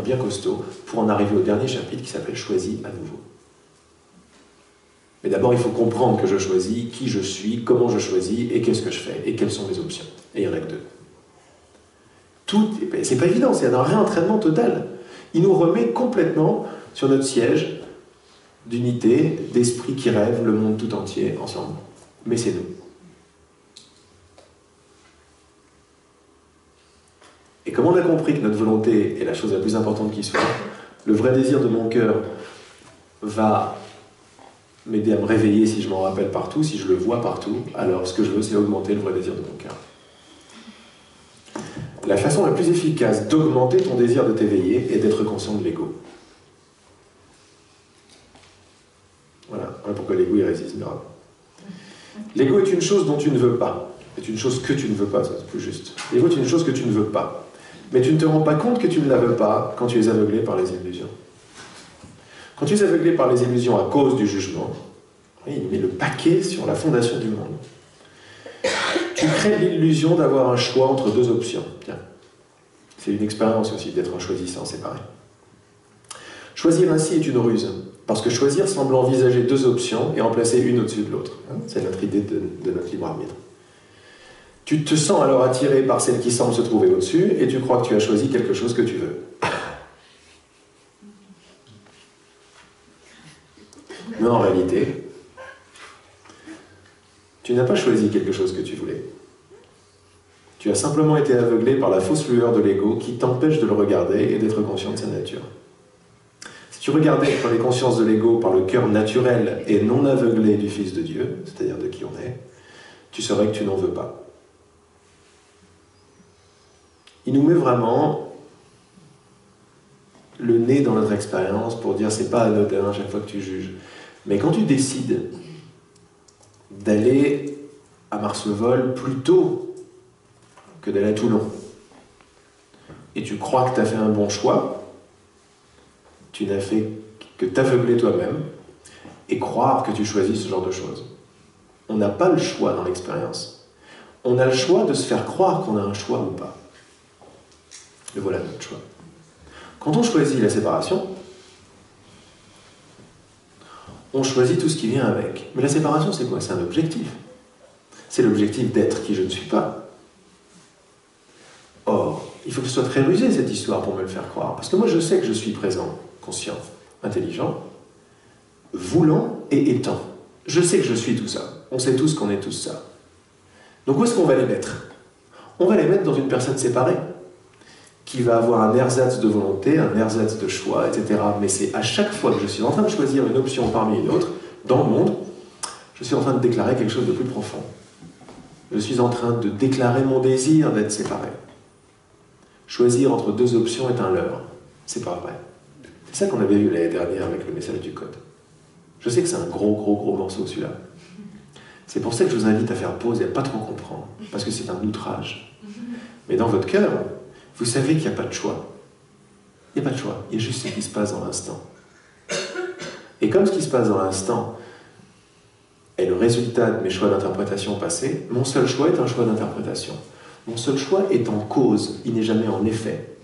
bien costaud, pour en arriver au dernier chapitre qui s'appelle « Choisis à nouveau ». Mais d'abord, il faut comprendre que je choisis, qui je suis, comment je choisis, et qu'est-ce que je fais, et quelles sont mes options. Et il n'y en a que deux. C'est pas évident, c'est un réentraînement total. Il nous remet complètement sur notre siège d'unité, d'esprit qui rêve le monde tout entier ensemble. Mais c'est nous. Et comme on a compris que notre volonté est la chose la plus importante qui soit, le vrai désir de mon cœur va m'aider à me réveiller si je m'en rappelle partout, si je le vois partout, alors ce que je veux, c'est augmenter le vrai désir de mon cœur. La façon la plus efficace d'augmenter ton désir de t'éveiller est d'être conscient de l'ego. Voilà pourquoi l'ego il résiste. L'ego est une chose dont tu ne veux pas. C'est une chose que tu ne veux pas, ça c'est plus juste. L'ego est une chose que tu ne veux pas. Mais tu ne te rends pas compte que tu ne la veux pas quand tu es aveuglé par les illusions. Quand tu es aveuglé par les illusions à cause du jugement, il met le paquet sur la fondation du monde. Tu crées l'illusion d'avoir un choix entre deux options. Tiens, c'est une expérience aussi d'être un choisissant, c'est pareil. Choisir ainsi est une ruse, parce que choisir semble envisager deux options et en placer une au-dessus de l'autre. C'est notre idée de notre libre arbitre. Tu te sens alors attiré par celle qui semble se trouver au-dessus et tu crois que tu as choisi quelque chose que tu veux. Mais en réalité, tu n'as pas choisi quelque chose que tu voulais. Tu as simplement été aveuglé par la fausse lueur de l'ego qui t'empêche de le regarder et d'être conscient de sa nature. Si tu regardais par les consciences de l'ego par le cœur naturel et non aveuglé du Fils de Dieu, c'est-à-dire de qui on est, tu saurais que tu n'en veux pas. Il nous met vraiment le nez dans notre expérience pour dire c'est pas anodin à chaque fois que tu juges. Mais quand tu décides d'aller à Mars-le-Vol plus tôt que d'aller à Toulon, et tu crois que tu as fait un bon choix, tu n'as fait que t'aveugler toi-même et croire que tu choisis ce genre de choses. On n'a pas le choix dans l'expérience. On a le choix de se faire croire qu'on a un choix ou pas. Et voilà notre choix. Quand on choisit la séparation, on choisit tout ce qui vient avec. Mais la séparation, c'est quoi? C'est un objectif. C'est l'objectif d'être qui je ne suis pas. Or, il faut que ce soit très rusé cette histoire pour me le faire croire. Parce que moi, je sais que je suis présent, conscient, intelligent, voulant et étant. Je sais que je suis tout ça. On sait tous qu'on est tous ça. Donc où est-ce qu'on va les mettre? On va les mettre dans une personne séparée, qui va avoir un ersatz de volonté, un ersatz de choix, etc. Mais c'est à chaque fois que je suis en train de choisir une option parmi une autre, dans le monde, je suis en train de déclarer quelque chose de plus profond. Je suis en train de déclarer mon désir d'être séparé. Choisir entre deux options est un leurre. C'est pas vrai. C'est ça qu'on avait vu l'année dernière avec le message du code. Je sais que c'est un gros morceau celui-là. C'est pour ça que je vous invite à faire pause et à pas trop comprendre, parce que c'est un outrage. Mais dans votre cœur, vous savez qu'il n'y a pas de choix. Il n'y a pas de choix, il y a juste ce qui se passe dans l'instant. Et comme ce qui se passe dans l'instant est le résultat de mes choix d'interprétation passés, mon seul choix est un choix d'interprétation. Mon seul choix est en cause, il n'est jamais en effet.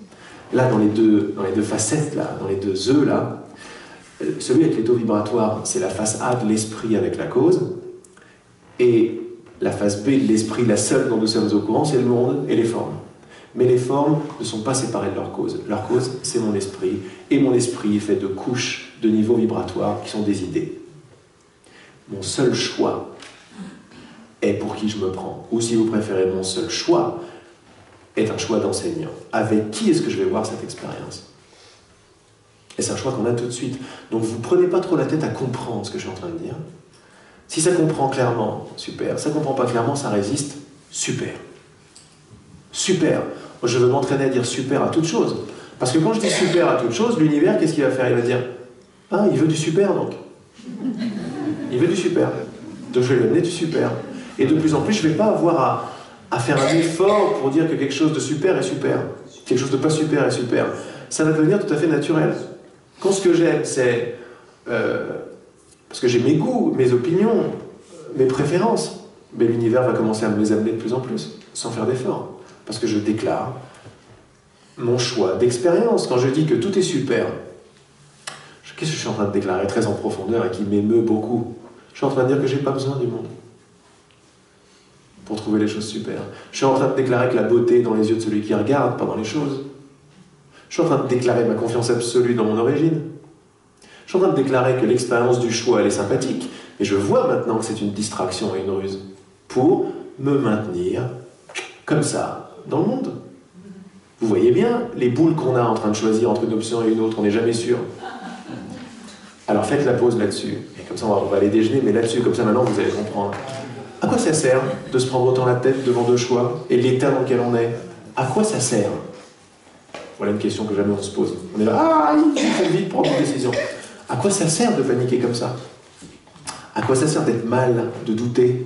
Là, dans les deux facettes, là, dans les deux œufs, là, celui avec les taux vibratoires, c'est la face A de l'esprit avec la cause, et la face B de l'esprit, la seule dont nous sommes au courant, c'est le monde et les formes. Mais les formes ne sont pas séparées de leur cause. Leur cause, c'est mon esprit, et mon esprit est fait de couches de niveaux vibratoires qui sont des idées. Mon seul choix est pour qui je me prends. Ou si vous préférez, mon seul choix est un choix d'enseignant. Avec qui est-ce que je vais voir cette expérience? Et c'est un choix qu'on a tout de suite. Donc vous ne prenez pas trop la tête à comprendre ce que je suis en train de dire. Si ça comprend clairement, super. Ça ne comprend pas clairement, ça résiste, super. Super. Moi, je veux m'entraîner à dire super à toute chose. Parce que quand je dis super à toute chose, l'univers, qu'est-ce qu'il va faire? Il va dire, ah, il veut du super donc. Il veut du super. Donc je vais lui amener du super. Et de plus en plus, je ne vais pas avoir à faire un effort pour dire que quelque chose de super est super. Quelque chose de pas super est super. Ça va devenir tout à fait naturel. Quand ce que j'aime, c'est... parce que j'ai mes goûts, mes opinions, mes préférences, mais l'univers va commencer à me les amener de plus en plus, sans faire d'effort. Parce que je déclare mon choix d'expérience. Quand je dis que tout est super, qu'est-ce que je suis en train de déclarer très en profondeur et qui m'émeut beaucoup? Je suis en train de dire que je n'ai pas besoin du monde pour trouver les choses super. Je suis en train de déclarer que la beauté est dans les yeux de celui qui regarde, pas dans les choses. Je suis en train de déclarer ma confiance absolue dans mon origine. Je suis en train de déclarer que l'expérience du choix, elle est sympathique, mais je vois maintenant que c'est une distraction et une ruse pour me maintenir comme ça dans le monde. Vous voyez bien les boules qu'on a en train de choisir entre une option et une autre, on n'est jamais sûr. Alors faites la pause là-dessus, et comme ça on va aller déjeuner, mais là-dessus, comme ça maintenant vous allez comprendre. À quoi ça sert de se prendre autant la tête devant deux choix et l'état dans lequel on est? À quoi ça sert? Voilà une question que jamais on se pose. On est là, ah, il faut vite prendre une décision. À quoi ça sert de paniquer comme ça? À quoi ça sert d'être mal, de douter?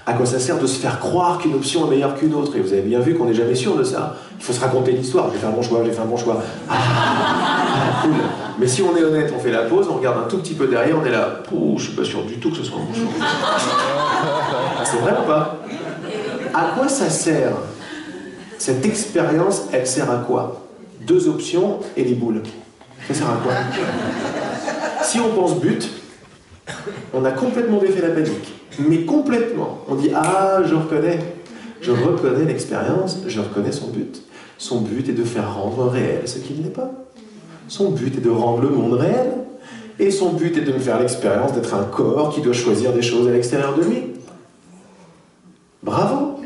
À quoi ça sert de se faire croire qu'une option est meilleure qu'une autre? Et vous avez bien vu qu'on n'est jamais sûr de ça. Il faut se raconter l'histoire. J'ai fait un bon choix, j'ai fait un bon choix. Ah, cool. Mais si on est honnête, on fait la pause, on regarde un tout petit peu derrière, on est là. Oh, je suis pas sûr du tout que ce soit un bon choix. C'est vrai ou pas? À quoi ça sert? Cette expérience, elle sert à quoi? Deux options et les boules. Ça sert à quoi? Si on pense but, on a complètement défait la panique. Mais complètement. On dit, ah, je reconnais l'expérience, je reconnais son but. Son but est de faire rendre réel ce qu'il n'est pas. Son but est de rendre le monde réel. Et son but est de me faire l'expérience d'être un corps qui doit choisir des choses à l'extérieur de lui. Bravo!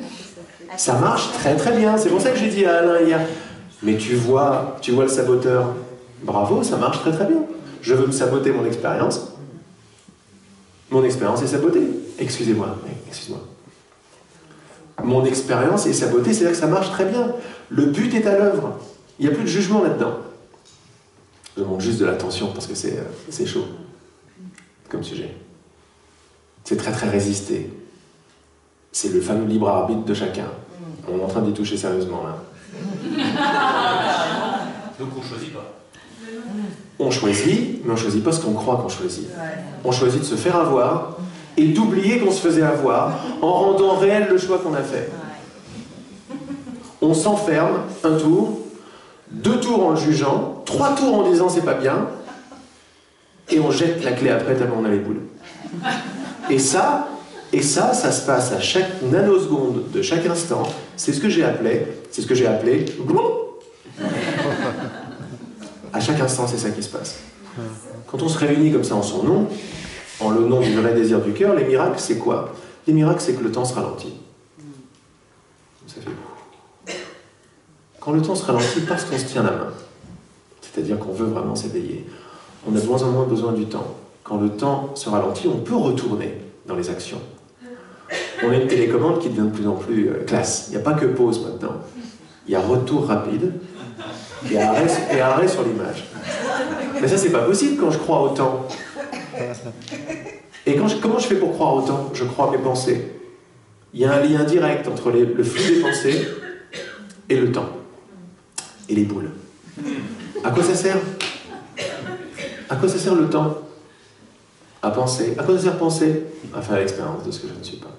Ça marche très très bien. C'est pour ça que j'ai dit à Alain hier, mais tu vois le saboteur. Bravo, ça marche très très bien. Je veux me saboter mon expérience. Mon expérience est sabotée. Excusez-moi. Mon expérience est sabotée, c'est-à-dire que ça marche très bien. Le but est à l'œuvre. Il n'y a plus de jugement là-dedans. Je demande juste de l'attention parce que c'est chaud comme sujet. C'est très très résisté. C'est le fameux libre arbitre de chacun. On est en train d'y toucher sérieusement là. Donc on ne choisit pas. On choisit, mais on ne choisit pas ce qu'on croit qu'on choisit. On choisit de se faire avoir et d'oublier qu'on se faisait avoir en rendant réel le choix qu'on a fait. On s'enferme un tour, 2 tours en le jugeant, 3 tours en disant c'est pas bien, et on jette la clé après tellement on a les boules. Et ça se passe à chaque nanoseconde de chaque instant. C'est ce que j'ai appelé, à chaque instant, c'est ça qui se passe. Quand on se réunit comme ça en son nom, en le nom du vrai désir du cœur, les miracles, c'est quoi? Les miracles, c'est que le temps se ralentit. Ça fait... Quand le temps se ralentit, parce qu'on se tient la main, c'est-à-dire qu'on veut vraiment s'éveiller, on a de moins en moins besoin du temps. Quand le temps se ralentit, on peut retourner dans les actions. On a une télécommande qui devient de plus en plus classe. Il n'y a pas que pause maintenant. Il y a retour rapide et arrêt sur l'image. Mais ça, c'est pas possible quand je crois au temps. Et comment je fais pour croire au temps? Je crois à mes pensées. Il y a un lien direct entre le flux des pensées et le temps. Et les boules. À quoi ça sert? À quoi ça sert le temps? À penser. À quoi ça sert penser? À faire l'expérience de ce que je ne suis pas.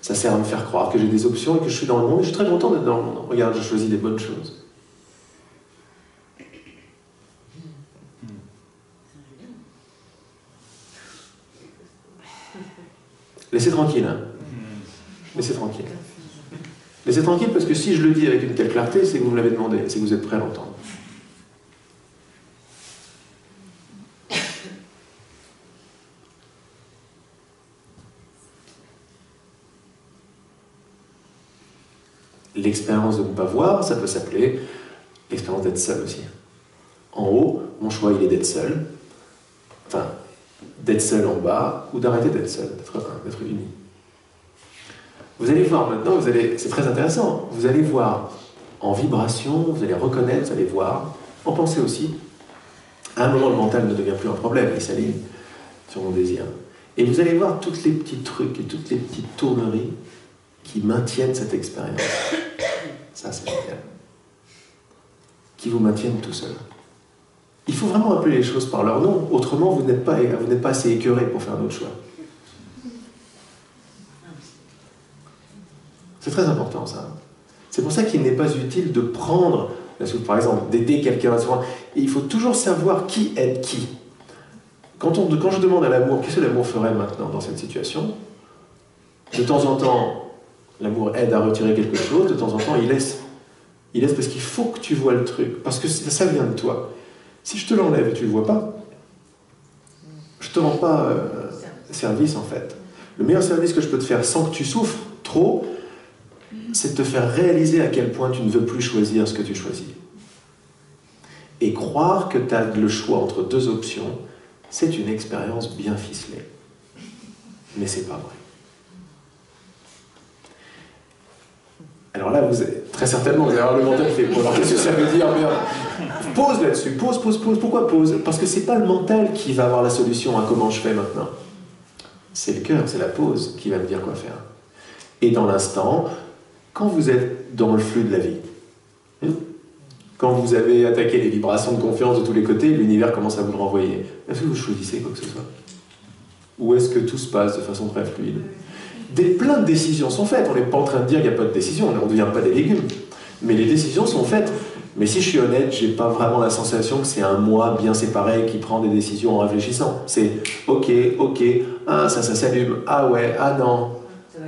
Ça sert à me faire croire que j'ai des options et que je suis dans le monde, et je suis très content d'être dans le monde. Regarde, je choisis des bonnes choses. Laissez tranquille, hein. Laissez tranquille. Laissez tranquille parce que si je le dis avec une telle clarté, c'est que vous me l'avez demandé, c'est que vous êtes prêt à l'entendre. L'expérience de ne pas voir, ça peut s'appeler l'expérience d'être seul aussi. En haut, mon choix, il est d'être seul. Enfin, d'être seul en bas, ou d'arrêter d'être seul, d'être uni. Vous allez voir maintenant, c'est très intéressant, vous allez voir en vibration, vous allez reconnaître, vous allez voir, en pensée aussi. À un moment, le mental ne devient plus un problème, il s'aligne sur mon désir. Et vous allez voir tous les petits trucs et toutes les petites tourneries qui maintiennent cette expérience. Ça, c'est génial. Qui vous maintiennent tout seul. Il faut vraiment appeler les choses par leur nom, autrement vous n'êtes pas assez écœuré pour faire un autre choix. C'est très important ça. C'est pour ça qu'il n'est pas utile de prendre, par exemple, d'aider quelqu'un. Il faut toujours savoir qui aide qui. Quand je demande à l'amour, qu'est-ce que l'amour ferait maintenant dans cette situation? De temps en temps, l'amour aide à retirer quelque chose, de temps en temps, il laisse. Il laisse parce qu'il faut que tu vois le truc, parce que ça vient de toi. Si je te l'enlève et tu ne le vois pas, je ne te rends pas service en fait. Le meilleur service que je peux te faire sans que tu souffres trop, c'est de te faire réaliser à quel point tu ne veux plus choisir ce que tu choisis. Et croire que tu as le choix entre deux options, c'est une expérience bien ficelée. Mais c'est pas vrai. Alors là, très certainement, vous allez avoir le mental qui fait « Alors qu'est-ce que ça veut dire ?» Pause là-dessus, pause. Pourquoi pause? Parce que c'est pas le mental qui va avoir la solution à comment je fais maintenant. C'est le cœur, c'est la pause qui va me dire quoi faire. Et dans l'instant, quand vous êtes dans le flux de la vie, quand vous avez attaqué les vibrations de confiance de tous les côtés, l'univers commence à vous le renvoyer. Est-ce que vous choisissez quoi que ce soit? Ou est-ce que tout se passe de façon très fluide? Plein de décisions sont faites. On n'est pas en train de dire qu'il n'y a pas de décision, on ne devient pas des légumes. Mais les décisions sont faites. Mais si je suis honnête, je n'ai pas vraiment la sensation que c'est un moi bien séparé qui prend des décisions en réfléchissant. C'est ok, ah ça s'allume, ah ouais, ah non,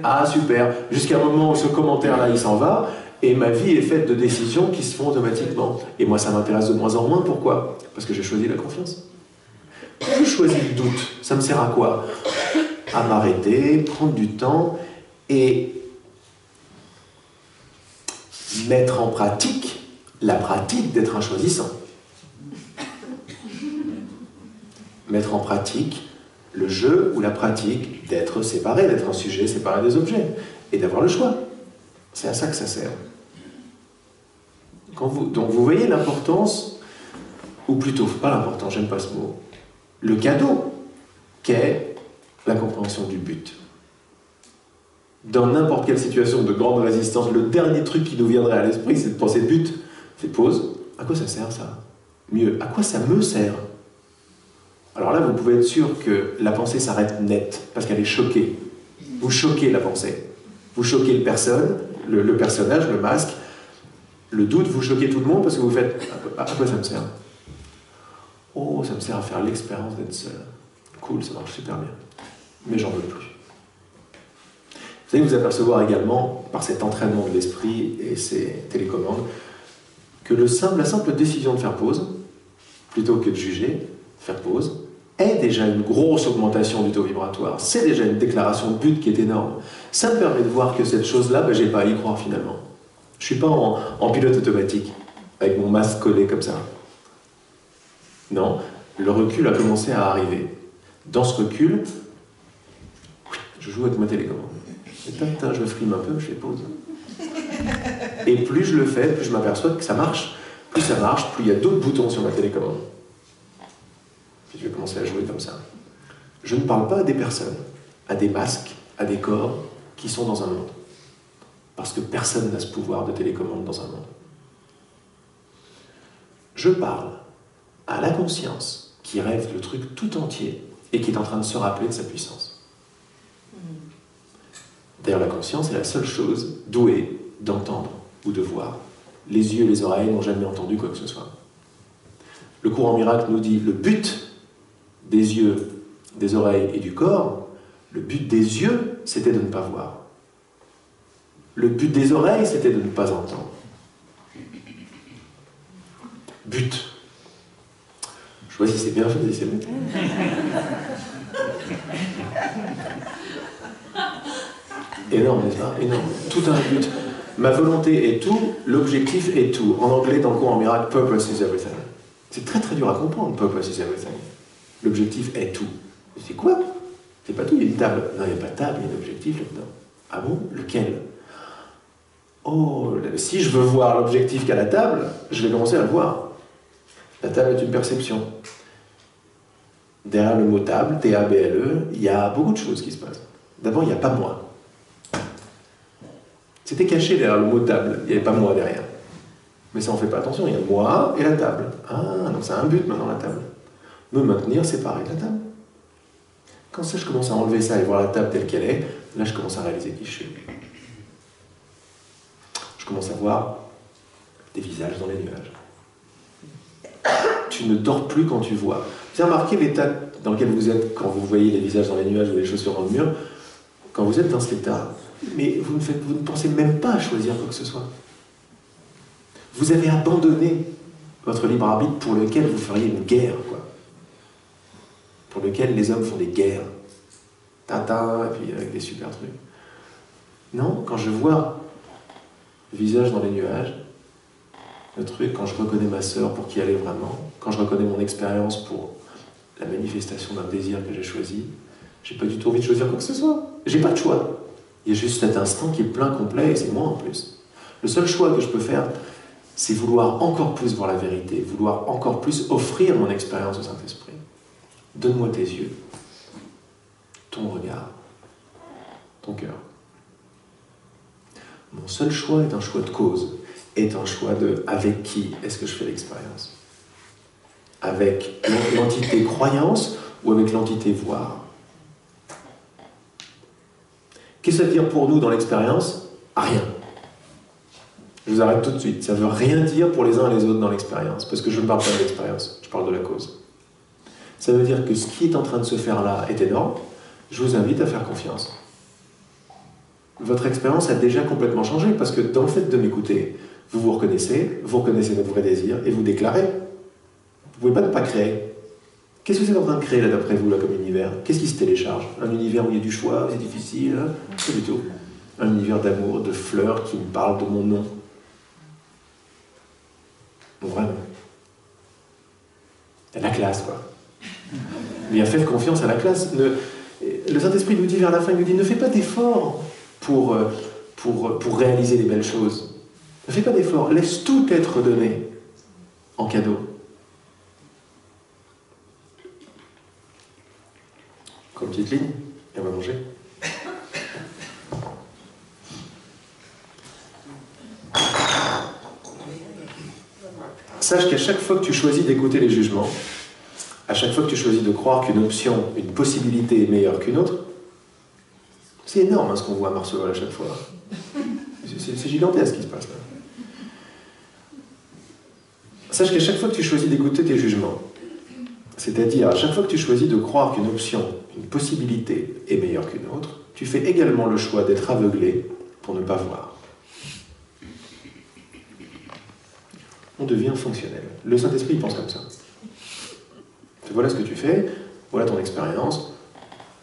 ah super. Jusqu'à un moment où ce commentaire-là, il s'en va, et ma vie est faite de décisions qui se font automatiquement. Et moi, ça m'intéresse de moins en moins. Pourquoi? Parce que j'ai choisi la confiance. Je choisis le doute. Ça me sert à quoi? À m'arrêter, prendre du temps et mettre en pratique la pratique d'être un choisissant. Mettre en pratique le jeu ou la pratique d'être séparé, d'être un sujet séparé des objets et d'avoir le choix. C'est à ça que ça sert. Donc vous voyez l'importance, ou plutôt, pas l'importance, j'aime pas ce mot, le cadeau qu'est la compréhension du but. Dans n'importe quelle situation de grande résistance, le dernier truc qui nous viendrait à l'esprit, c'est de penser but. C'est pause. À quoi ça sert ça? Mieux, à quoi ça me sert? Alors là, vous pouvez être sûr que la pensée s'arrête net, parce qu'elle est choquée. Vous choquez la pensée. Vous choquez le personnage, le masque. Le doute, vous choquez tout le monde parce que vous faites à quoi ça me sert? Oh, ça me sert à faire l'expérience d'être seul. Cool, ça marche super bien. Mais j'en veux plus. Vous allez vous apercevoir également, par cet entraînement de l'esprit et ces télécommandes, que la simple décision de faire pause, plutôt que de juger, faire pause, est déjà une grosse augmentation du taux vibratoire. C'est déjà une déclaration de but qui est énorme. Ça me permet de voir que cette chose-là, j'ai pas à y croire finalement. Je suis pas en pilote automatique, avec mon masque collé comme ça. Non, le recul a commencé à arriver. Dans ce recul, je joue avec ma télécommande. Et je frime un peu, je fais pause. Et plus je le fais, plus je m'aperçois que ça marche. Plus ça marche, plus il y a d'autres boutons sur ma télécommande. Puis je vais commencer à jouer comme ça. Je ne parle pas à des personnes, à des masques, à des corps qui sont dans un monde. Parce que personne n'a ce pouvoir de télécommande dans un monde. Je parle à la conscience qui rêve le truc tout entier et qui est en train de se rappeler de sa puissance. D'ailleurs, la conscience est la seule chose douée d'entendre ou de voir. Les yeux et les oreilles n'ont jamais entendu quoi que ce soit. Le courant miracle nous dit le but des yeux, des oreilles et du corps, le but des yeux, c'était de ne pas voir. Le but des oreilles, c'était de ne pas entendre. But. Je vois si c'est bien fait, si c'est bien. Énorme, n'est-ce pas? Énorme. Tout a un but. Ma volonté est tout, l'objectif est tout. En anglais, dans le cours en miracle, purpose is everything. C'est très très dur à comprendre, purpose is everything. L'objectif est tout. C'est quoi? C'est pas tout, il y a une table. Non, il n'y a pas de table, il y a un objectif là-dedans. Ah bon? Lequel? Oh, si je veux voir l'objectif qu'a la table, je vais commencer à le voir. La table est une perception. Derrière le mot table, T-A-B-L-E, il y a beaucoup de choses qui se passent. D'abord, il n'y a pas moi. C'était caché derrière le mot table, il n'y avait pas moi derrière. Mais ça, on ne fait pas attention, il y a moi et la table. Ah, donc ça a un but maintenant, la table. Me maintenir séparé de la table. Quand ça, je commence à enlever ça et voir la table telle qu'elle est, là, je commence à réaliser qui je suis. Je commence à voir des visages dans les nuages. Tu ne dors plus quand tu vois. Vous avez remarqué l'état dans lequel vous êtes quand vous voyez les visages dans les nuages ou les chaussures dans le mur? Quand vous êtes dans cet état, mais vous ne pensez même pas à choisir quoi que ce soit. Vous avez abandonné votre libre arbitre pour lequel vous feriez une guerre, quoi. Pour lequel les hommes font des guerres. Tintin, et puis avec des super trucs. Non, quand je vois le visage dans les nuages, le truc, quand je reconnais ma sœur pour qui elle est vraiment, quand je reconnais mon expérience pour la manifestation d'un désir que j'ai choisi, j'ai pas du tout envie de choisir quoi que ce soit. J'ai pas de choix. Il y a juste cet instant qui est plein, complet, et c'est moi en plus. Le seul choix que je peux faire, c'est vouloir encore plus voir la vérité, vouloir encore plus offrir mon expérience au Saint-Esprit. Donne-moi tes yeux, ton regard, ton cœur. Mon seul choix est un choix de cause, est un choix de avec qui est-ce que je fais l'expérience. Avec l'entité croyance ou avec l'entité voir. Qu'est-ce que ça veut dire pour nous dans l'expérience? Rien. Je vous arrête tout de suite. Ça ne veut rien dire pour les uns et les autres dans l'expérience, parce que je ne parle pas de l'expérience, je parle de la cause. Ça veut dire que ce qui est en train de se faire là est énorme. Je vous invite à faire confiance. Votre expérience a déjà complètement changé, parce que dans le fait de m'écouter, vous reconnaissez votre vrai désir, et vous déclarez. Vous ne pouvez pas ne pas créer. Qu'est-ce que vous êtes en train de créer là d'après vous, là, comme univers? Qu'est-ce qui se télécharge? Un univers où il y a du choix, c'est difficile? Pas du tout. Un univers d'amour, de fleurs qui me parle de mon nom. Vraiment. La classe, quoi. Mais faites confiance à la classe. Le Saint-Esprit nous dit vers la fin, il nous dit, ne fais pas d'efforts pour réaliser les belles choses. Ne fais pas d'efforts, laisse tout être donné en cadeau. Comme petite ligne, et on va manger. Sache qu'à chaque fois que tu choisis d'écouter les jugements, à chaque fois que tu choisis de croire qu'une option, une possibilité est meilleure qu'une autre, c'est énorme hein, ce qu'on voit à Marceau à chaque fois. C'est gigantesque ce qui se passe là. Sache qu'à chaque fois que tu choisis d'écouter tes jugements, c'est-à-dire à chaque fois que tu choisis de croire qu'une option, une possibilité est meilleure qu'une autre, tu fais également le choix d'être aveuglé pour ne pas voir. On devient fonctionnel. Le Saint-Esprit il pense comme ça. Voilà ce que tu fais, voilà ton expérience,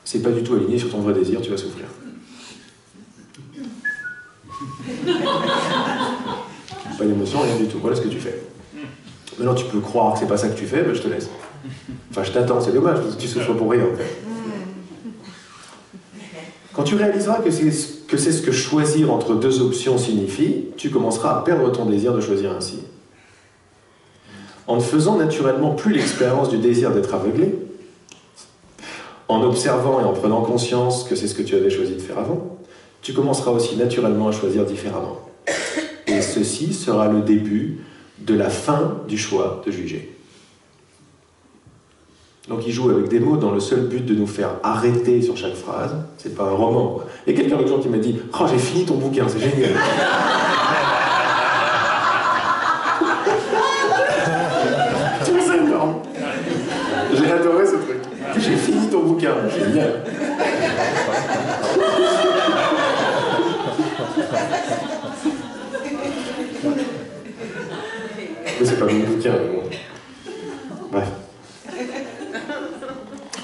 c'est pas du tout aligné sur ton vrai désir, tu vas souffrir. Pas d'émotion, rien du tout, voilà ce que tu fais. Maintenant tu peux croire que c'est pas ça que tu fais, ben je te laisse. Enfin je t'attends, c'est dommage, parce que tu souffres pour rien en fait. Quand tu réaliseras que c'est ce que choisir entre deux options signifie, tu commenceras à perdre ton désir de choisir ainsi. En ne faisant naturellement plus l'expérience du désir d'être aveuglé, en observant et en prenant conscience que c'est ce que tu avais choisi de faire avant, tu commenceras aussi naturellement à choisir différemment. Et ceci sera le début de la fin du choix de juger. Donc il joue avec des mots dans le seul but de nous faire arrêter sur chaque phrase. C'est pas un roman, quoi. Il y a quelqu'un l'autre jour qui m'a dit « Oh, j'ai fini ton bouquin, c'est génial !» C'est énorme. J'ai adoré ce truc. J'ai fini ton bouquin, génial. Mais c'est pas mon bouquin, mais bon. Bref.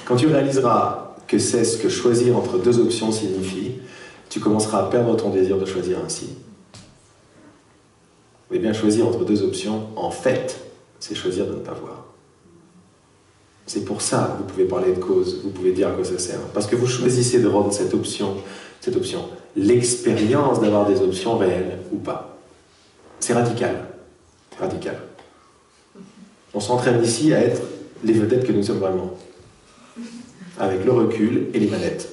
Quand tu réaliseras que c'est ce que choisir entre deux options signifie, tu commenceras à perdre ton désir de choisir ainsi. Eh bien, choisir entre deux options, en fait, c'est choisir de ne pas voir. C'est pour ça que vous pouvez parler de cause, vous pouvez dire à quoi ça sert. Parce que vous choisissez de rendre cette option, l'expérience d'avoir des options réelles ou pas. C'est radical. Radical. On s'entraîne ici à être les vedettes que nous sommes vraiment. Avec le recul et les manettes.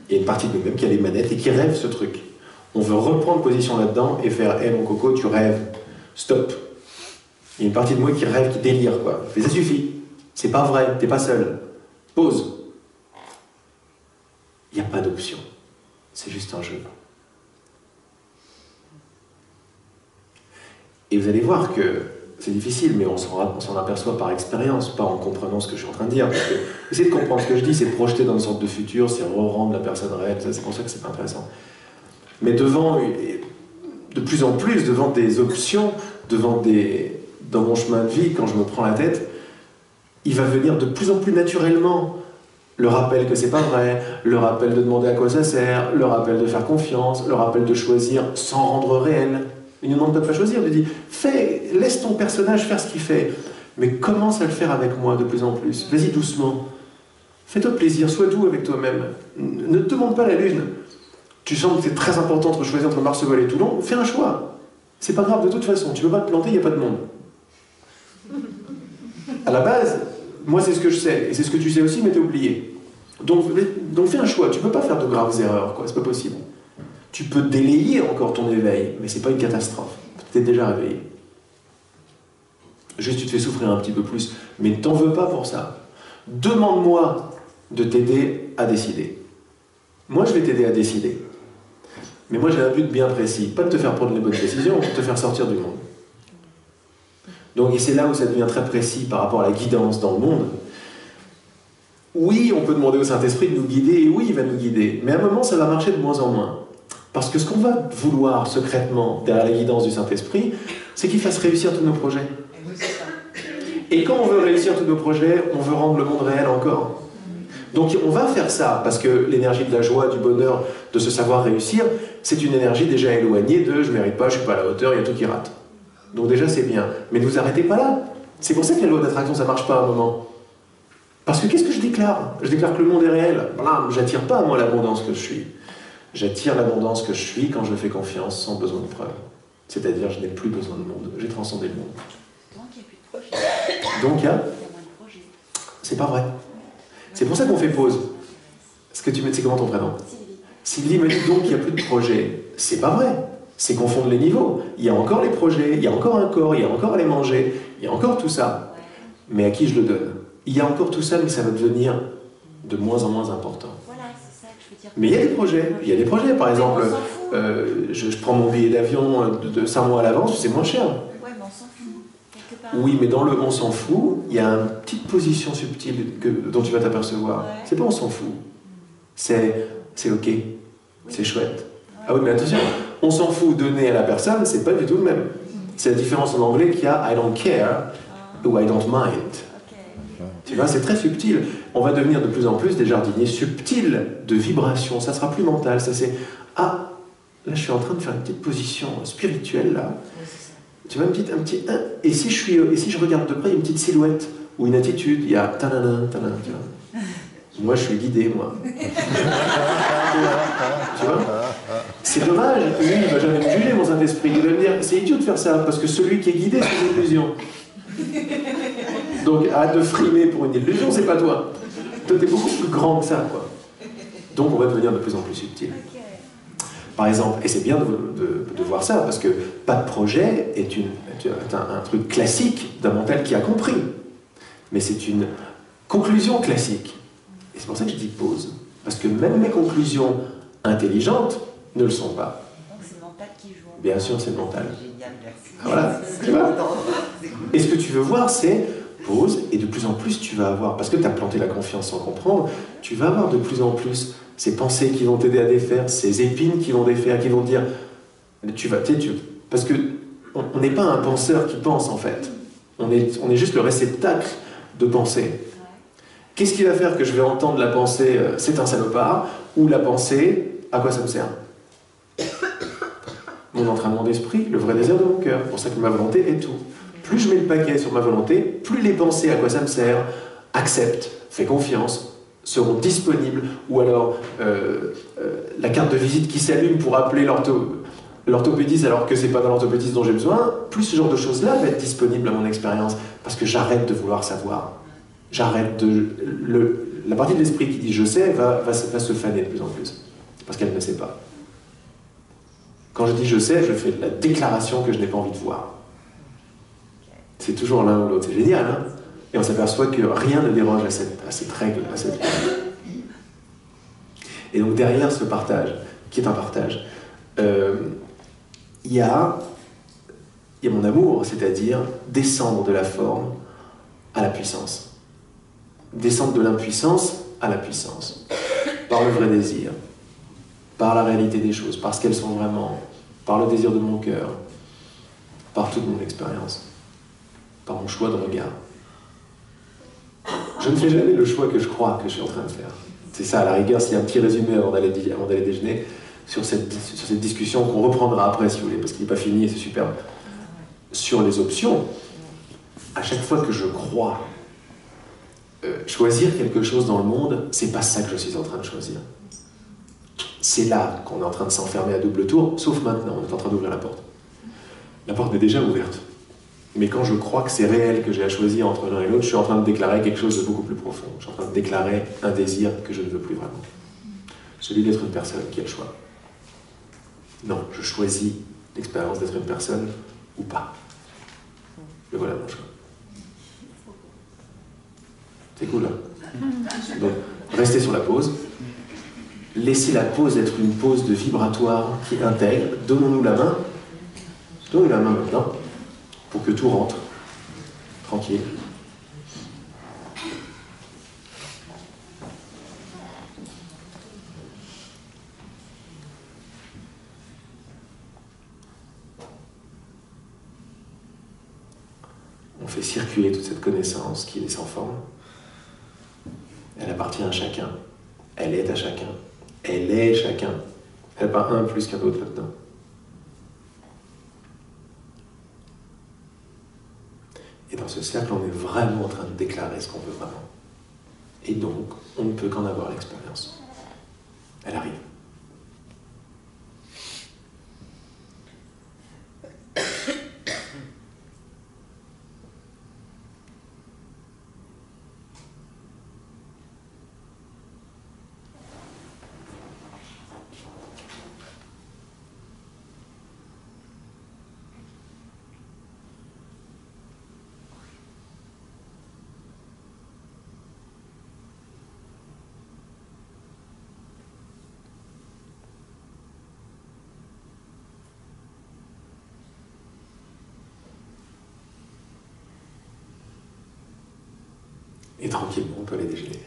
Il y a une partie de nous-mêmes qui a les manettes et qui rêve ce truc. On veut reprendre position là-dedans et faire « Hé mon coco, tu rêves. Stop. » Il y a une partie de moi qui rêve, qui délire, quoi. Mais ça suffit. C'est pas vrai, t'es pas seul. Pause. Il n'y a pas d'option. C'est juste un jeu. Et vous allez voir que c'est difficile, mais on s'en aperçoit par expérience, pas en comprenant ce que je suis en train de dire. Parce que essayer de comprendre ce que je dis, c'est projeter dans une sorte de futur, c'est re-rendre la personne réelle, c'est pour ça que c'est pas intéressant. Mais de plus en plus, devant des options, dans mon chemin de vie, quand je me prends la tête, il va venir de plus en plus naturellement le rappel que c'est pas vrai, le rappel de demander à quoi ça sert, le rappel de faire confiance, le rappel de choisir sans rendre réel. Il ne demande pas de pas choisir, il dit laisse ton personnage faire ce qu'il fait, mais commence à le faire avec moi de plus en plus. Vas-y doucement. Fais-toi plaisir, sois doux avec toi-même. Ne te demande pas la lune. Tu sens que c'est très important de choisir entre Marseille et Toulon, fais un choix. C'est pas grave de toute façon, tu peux pas te planter, il n'y a pas de monde. À la base, moi c'est ce que je sais, et c'est ce que tu sais aussi, mais t'es oublié. Donc fais un choix, tu peux pas faire de graves erreurs, quoi, c'est pas possible. Tu peux délayer encore ton éveil, mais c'est pas une catastrophe. T'es déjà réveillé. Juste tu te fais souffrir un petit peu plus, mais t'en veux pas pour ça. Demande-moi de t'aider à décider. Moi je vais t'aider à décider. Mais moi j'ai un but bien précis, pas de te faire prendre les bonnes décisions, de te faire sortir du monde. Donc, et c'est là où ça devient très précis par rapport à la guidance dans le monde. Oui, on peut demander au Saint-Esprit de nous guider, et oui, il va nous guider, mais à un moment, ça va marcher de moins en moins. Parce que ce qu'on va vouloir secrètement derrière la guidance du Saint-Esprit, c'est qu'il fasse réussir tous nos projets. Et quand on veut réussir tous nos projets, on veut rendre le monde réel encore. Donc on va faire ça, parce que l'énergie de la joie, du bonheur, de se savoir réussir, c'est une énergie déjà éloignée de « je ne mérite pas, je ne suis pas à la hauteur, il y a tout qui rate ». Donc déjà c'est bien, mais ne vous arrêtez pas là. C'est pour ça que la loi d'attraction ça marche pas à un moment. Parce que qu'est-ce que je déclare? Je déclare que le monde est réel. Blam, j'attire pas à moi l'abondance que je suis. J'attire l'abondance que je suis quand je fais confiance sans besoin de preuve. C'est-à-dire je n'ai plus besoin de monde, j'ai transcendé le monde. Donc il n'y a plus de projet. Donc il y a moins de projets. C'est pas vrai. C'est pour ça qu'on fait pause. Est-ce que tu mets, c'est comment ton prénom? Sylvie me dit donc il n'y a plus de projet. C'est pas vrai. C'est confondre les niveaux. Il y a encore les projets, il y a encore un corps, il y a encore à les manger, il y a encore tout ça. Mais à qui je le donne? Il y a encore tout ça, mais ça va devenir de moins en moins important. Voilà, c'est ça que je veux dire. Mais il y a des projets. Il y a des projets. Par exemple, je prends mon billet d'avion de 5 mois à l'avance, c'est moins cher. Ouais, mais on s'en fout. Quelque part. Oui, mais dans le on s'en fout, il y a une petite position subtile dont tu vas t'apercevoir. Ouais. C'est pas on s'en fout. C'est ok. C'est chouette. Ah oui, mais attention, on s'en fout donner à la personne, c'est pas du tout le même. C'est la différence en anglais qu'il y a I don't care ou I don't mind. Ok. Tu vois, c'est très subtil. On va devenir de plus en plus des jardiniers subtils de vibrations. Ça sera plus mental. Ça c'est ah, là je suis en train de faire une petite position spirituelle là. Oui, c'est ça. Tu vois, un petit et si je regarde de près, il y a une petite silhouette ou une attitude. Il y a tanana, tanana, tu vois. Moi, je suis guidé, moi. Tu vois? C'est dommage, lui, il ne va jamais me juger, mon Saint-Esprit. Il va me dire, c'est idiot de faire ça, parce que celui qui est guidé, c'est une illusion. Donc, arrête de frimer pour une illusion, c'est pas toi. Toi, t'es beaucoup plus grand que ça, quoi. Donc, on va devenir de plus en plus subtil. Ok. Par exemple, et c'est bien de voir ça, parce que pas de projet est un truc classique d'un mental qui a compris. Mais c'est une conclusion classique. Et c'est pour ça que je dis pause. Parce que même mes conclusions intelligentes ne le sont pas. Donc c'est le mental qui joue. Bien sûr, c'est le mental. Génial, merci. Voilà, tu vois. Et ce que tu veux voir, c'est pause, et de plus en plus tu vas avoir, parce que tu as planté la confiance sans comprendre, tu vas avoir de plus en plus ces pensées qui vont t'aider à défaire, ces épines qui vont défaire, qui vont dire, parce que on n'est pas un penseur qui pense en fait. On est juste le réceptacle de pensée. Qu'est-ce qui va faire que je vais entendre la pensée c'est un salopard, ou la pensée à quoi ça me sert? mon entraînement d'esprit, le vrai désir de mon cœur. C'est pour ça que ma volonté est tout. Plus je mets le paquet sur ma volonté, plus les pensées à quoi ça me sert, accepte, fais confiance, seront disponibles, ou alors la carte de visite qui s'allume pour appeler l'orthopédiste alors que c'est pas dans l'orthopédiste dont j'ai besoin, plus ce genre de choses-là va être disponible à mon expérience, parce que j'arrête de vouloir savoir. J'arrête de... la partie de l'esprit qui dit je sais va se faner de plus en plus, parce qu'elle ne sait pas. Quand je dis je sais, je fais la déclaration que je n'ai pas envie de voir. C'est toujours l'un ou l'autre, c'est génial, hein? Et on s'aperçoit que rien ne déroge à cette règle, à cette règle. Et donc derrière ce partage, qui est un partage, il y a mon amour, c'est-à-dire descendre de la forme à la puissance. Descendre de l'impuissance à la puissance, par le vrai désir, par la réalité des choses, par ce qu'elles sont vraiment, par le désir de mon cœur, par toute mon expérience, par mon choix de regard. Je ne fais jamais le choix que je crois que je suis en train de faire. C'est ça, à la rigueur, s'il y a un petit résumé avant d'aller déjeuner, sur cette discussion qu'on reprendra après, si vous voulez, parce qu'il n'est pas fini et c'est superbe. Sur les options, à chaque fois que je crois choisir quelque chose dans le monde, c'est pas ça que je suis en train de choisir. C'est là qu'on est en train de s'enfermer à double tour, sauf maintenant, on est en train d'ouvrir la porte. La porte est déjà ouverte. Mais quand je crois que c'est réel, que j'ai à choisir entre l'un et l'autre, je suis en train de déclarer quelque chose de beaucoup plus profond. Je suis en train de déclarer un désir que je ne veux plus vraiment. Celui d'être une personne qui a le choix. Non, je choisis l'expérience d'être une personne ou pas. Et voilà mon choix. C'est cool, hein? Donc, restez sur la pause. Laissez la pause être une pause de vibratoire qui intègre. Donnons-nous la main. Donnons-nous la main maintenant, pour que tout rentre. Tranquille. On fait circuler toute cette connaissance qui est sans forme. Elle appartient à chacun. Elle est à chacun. Elle est chacun. Elle n'est pas un plus qu'un autre là-dedans. Et dans ce cercle, on est vraiment en train de déclarer ce qu'on veut vraiment. Et donc, on ne peut qu'en avoir l'expérience. Elle arrive. Et tranquillement, on peut aller déjeuner.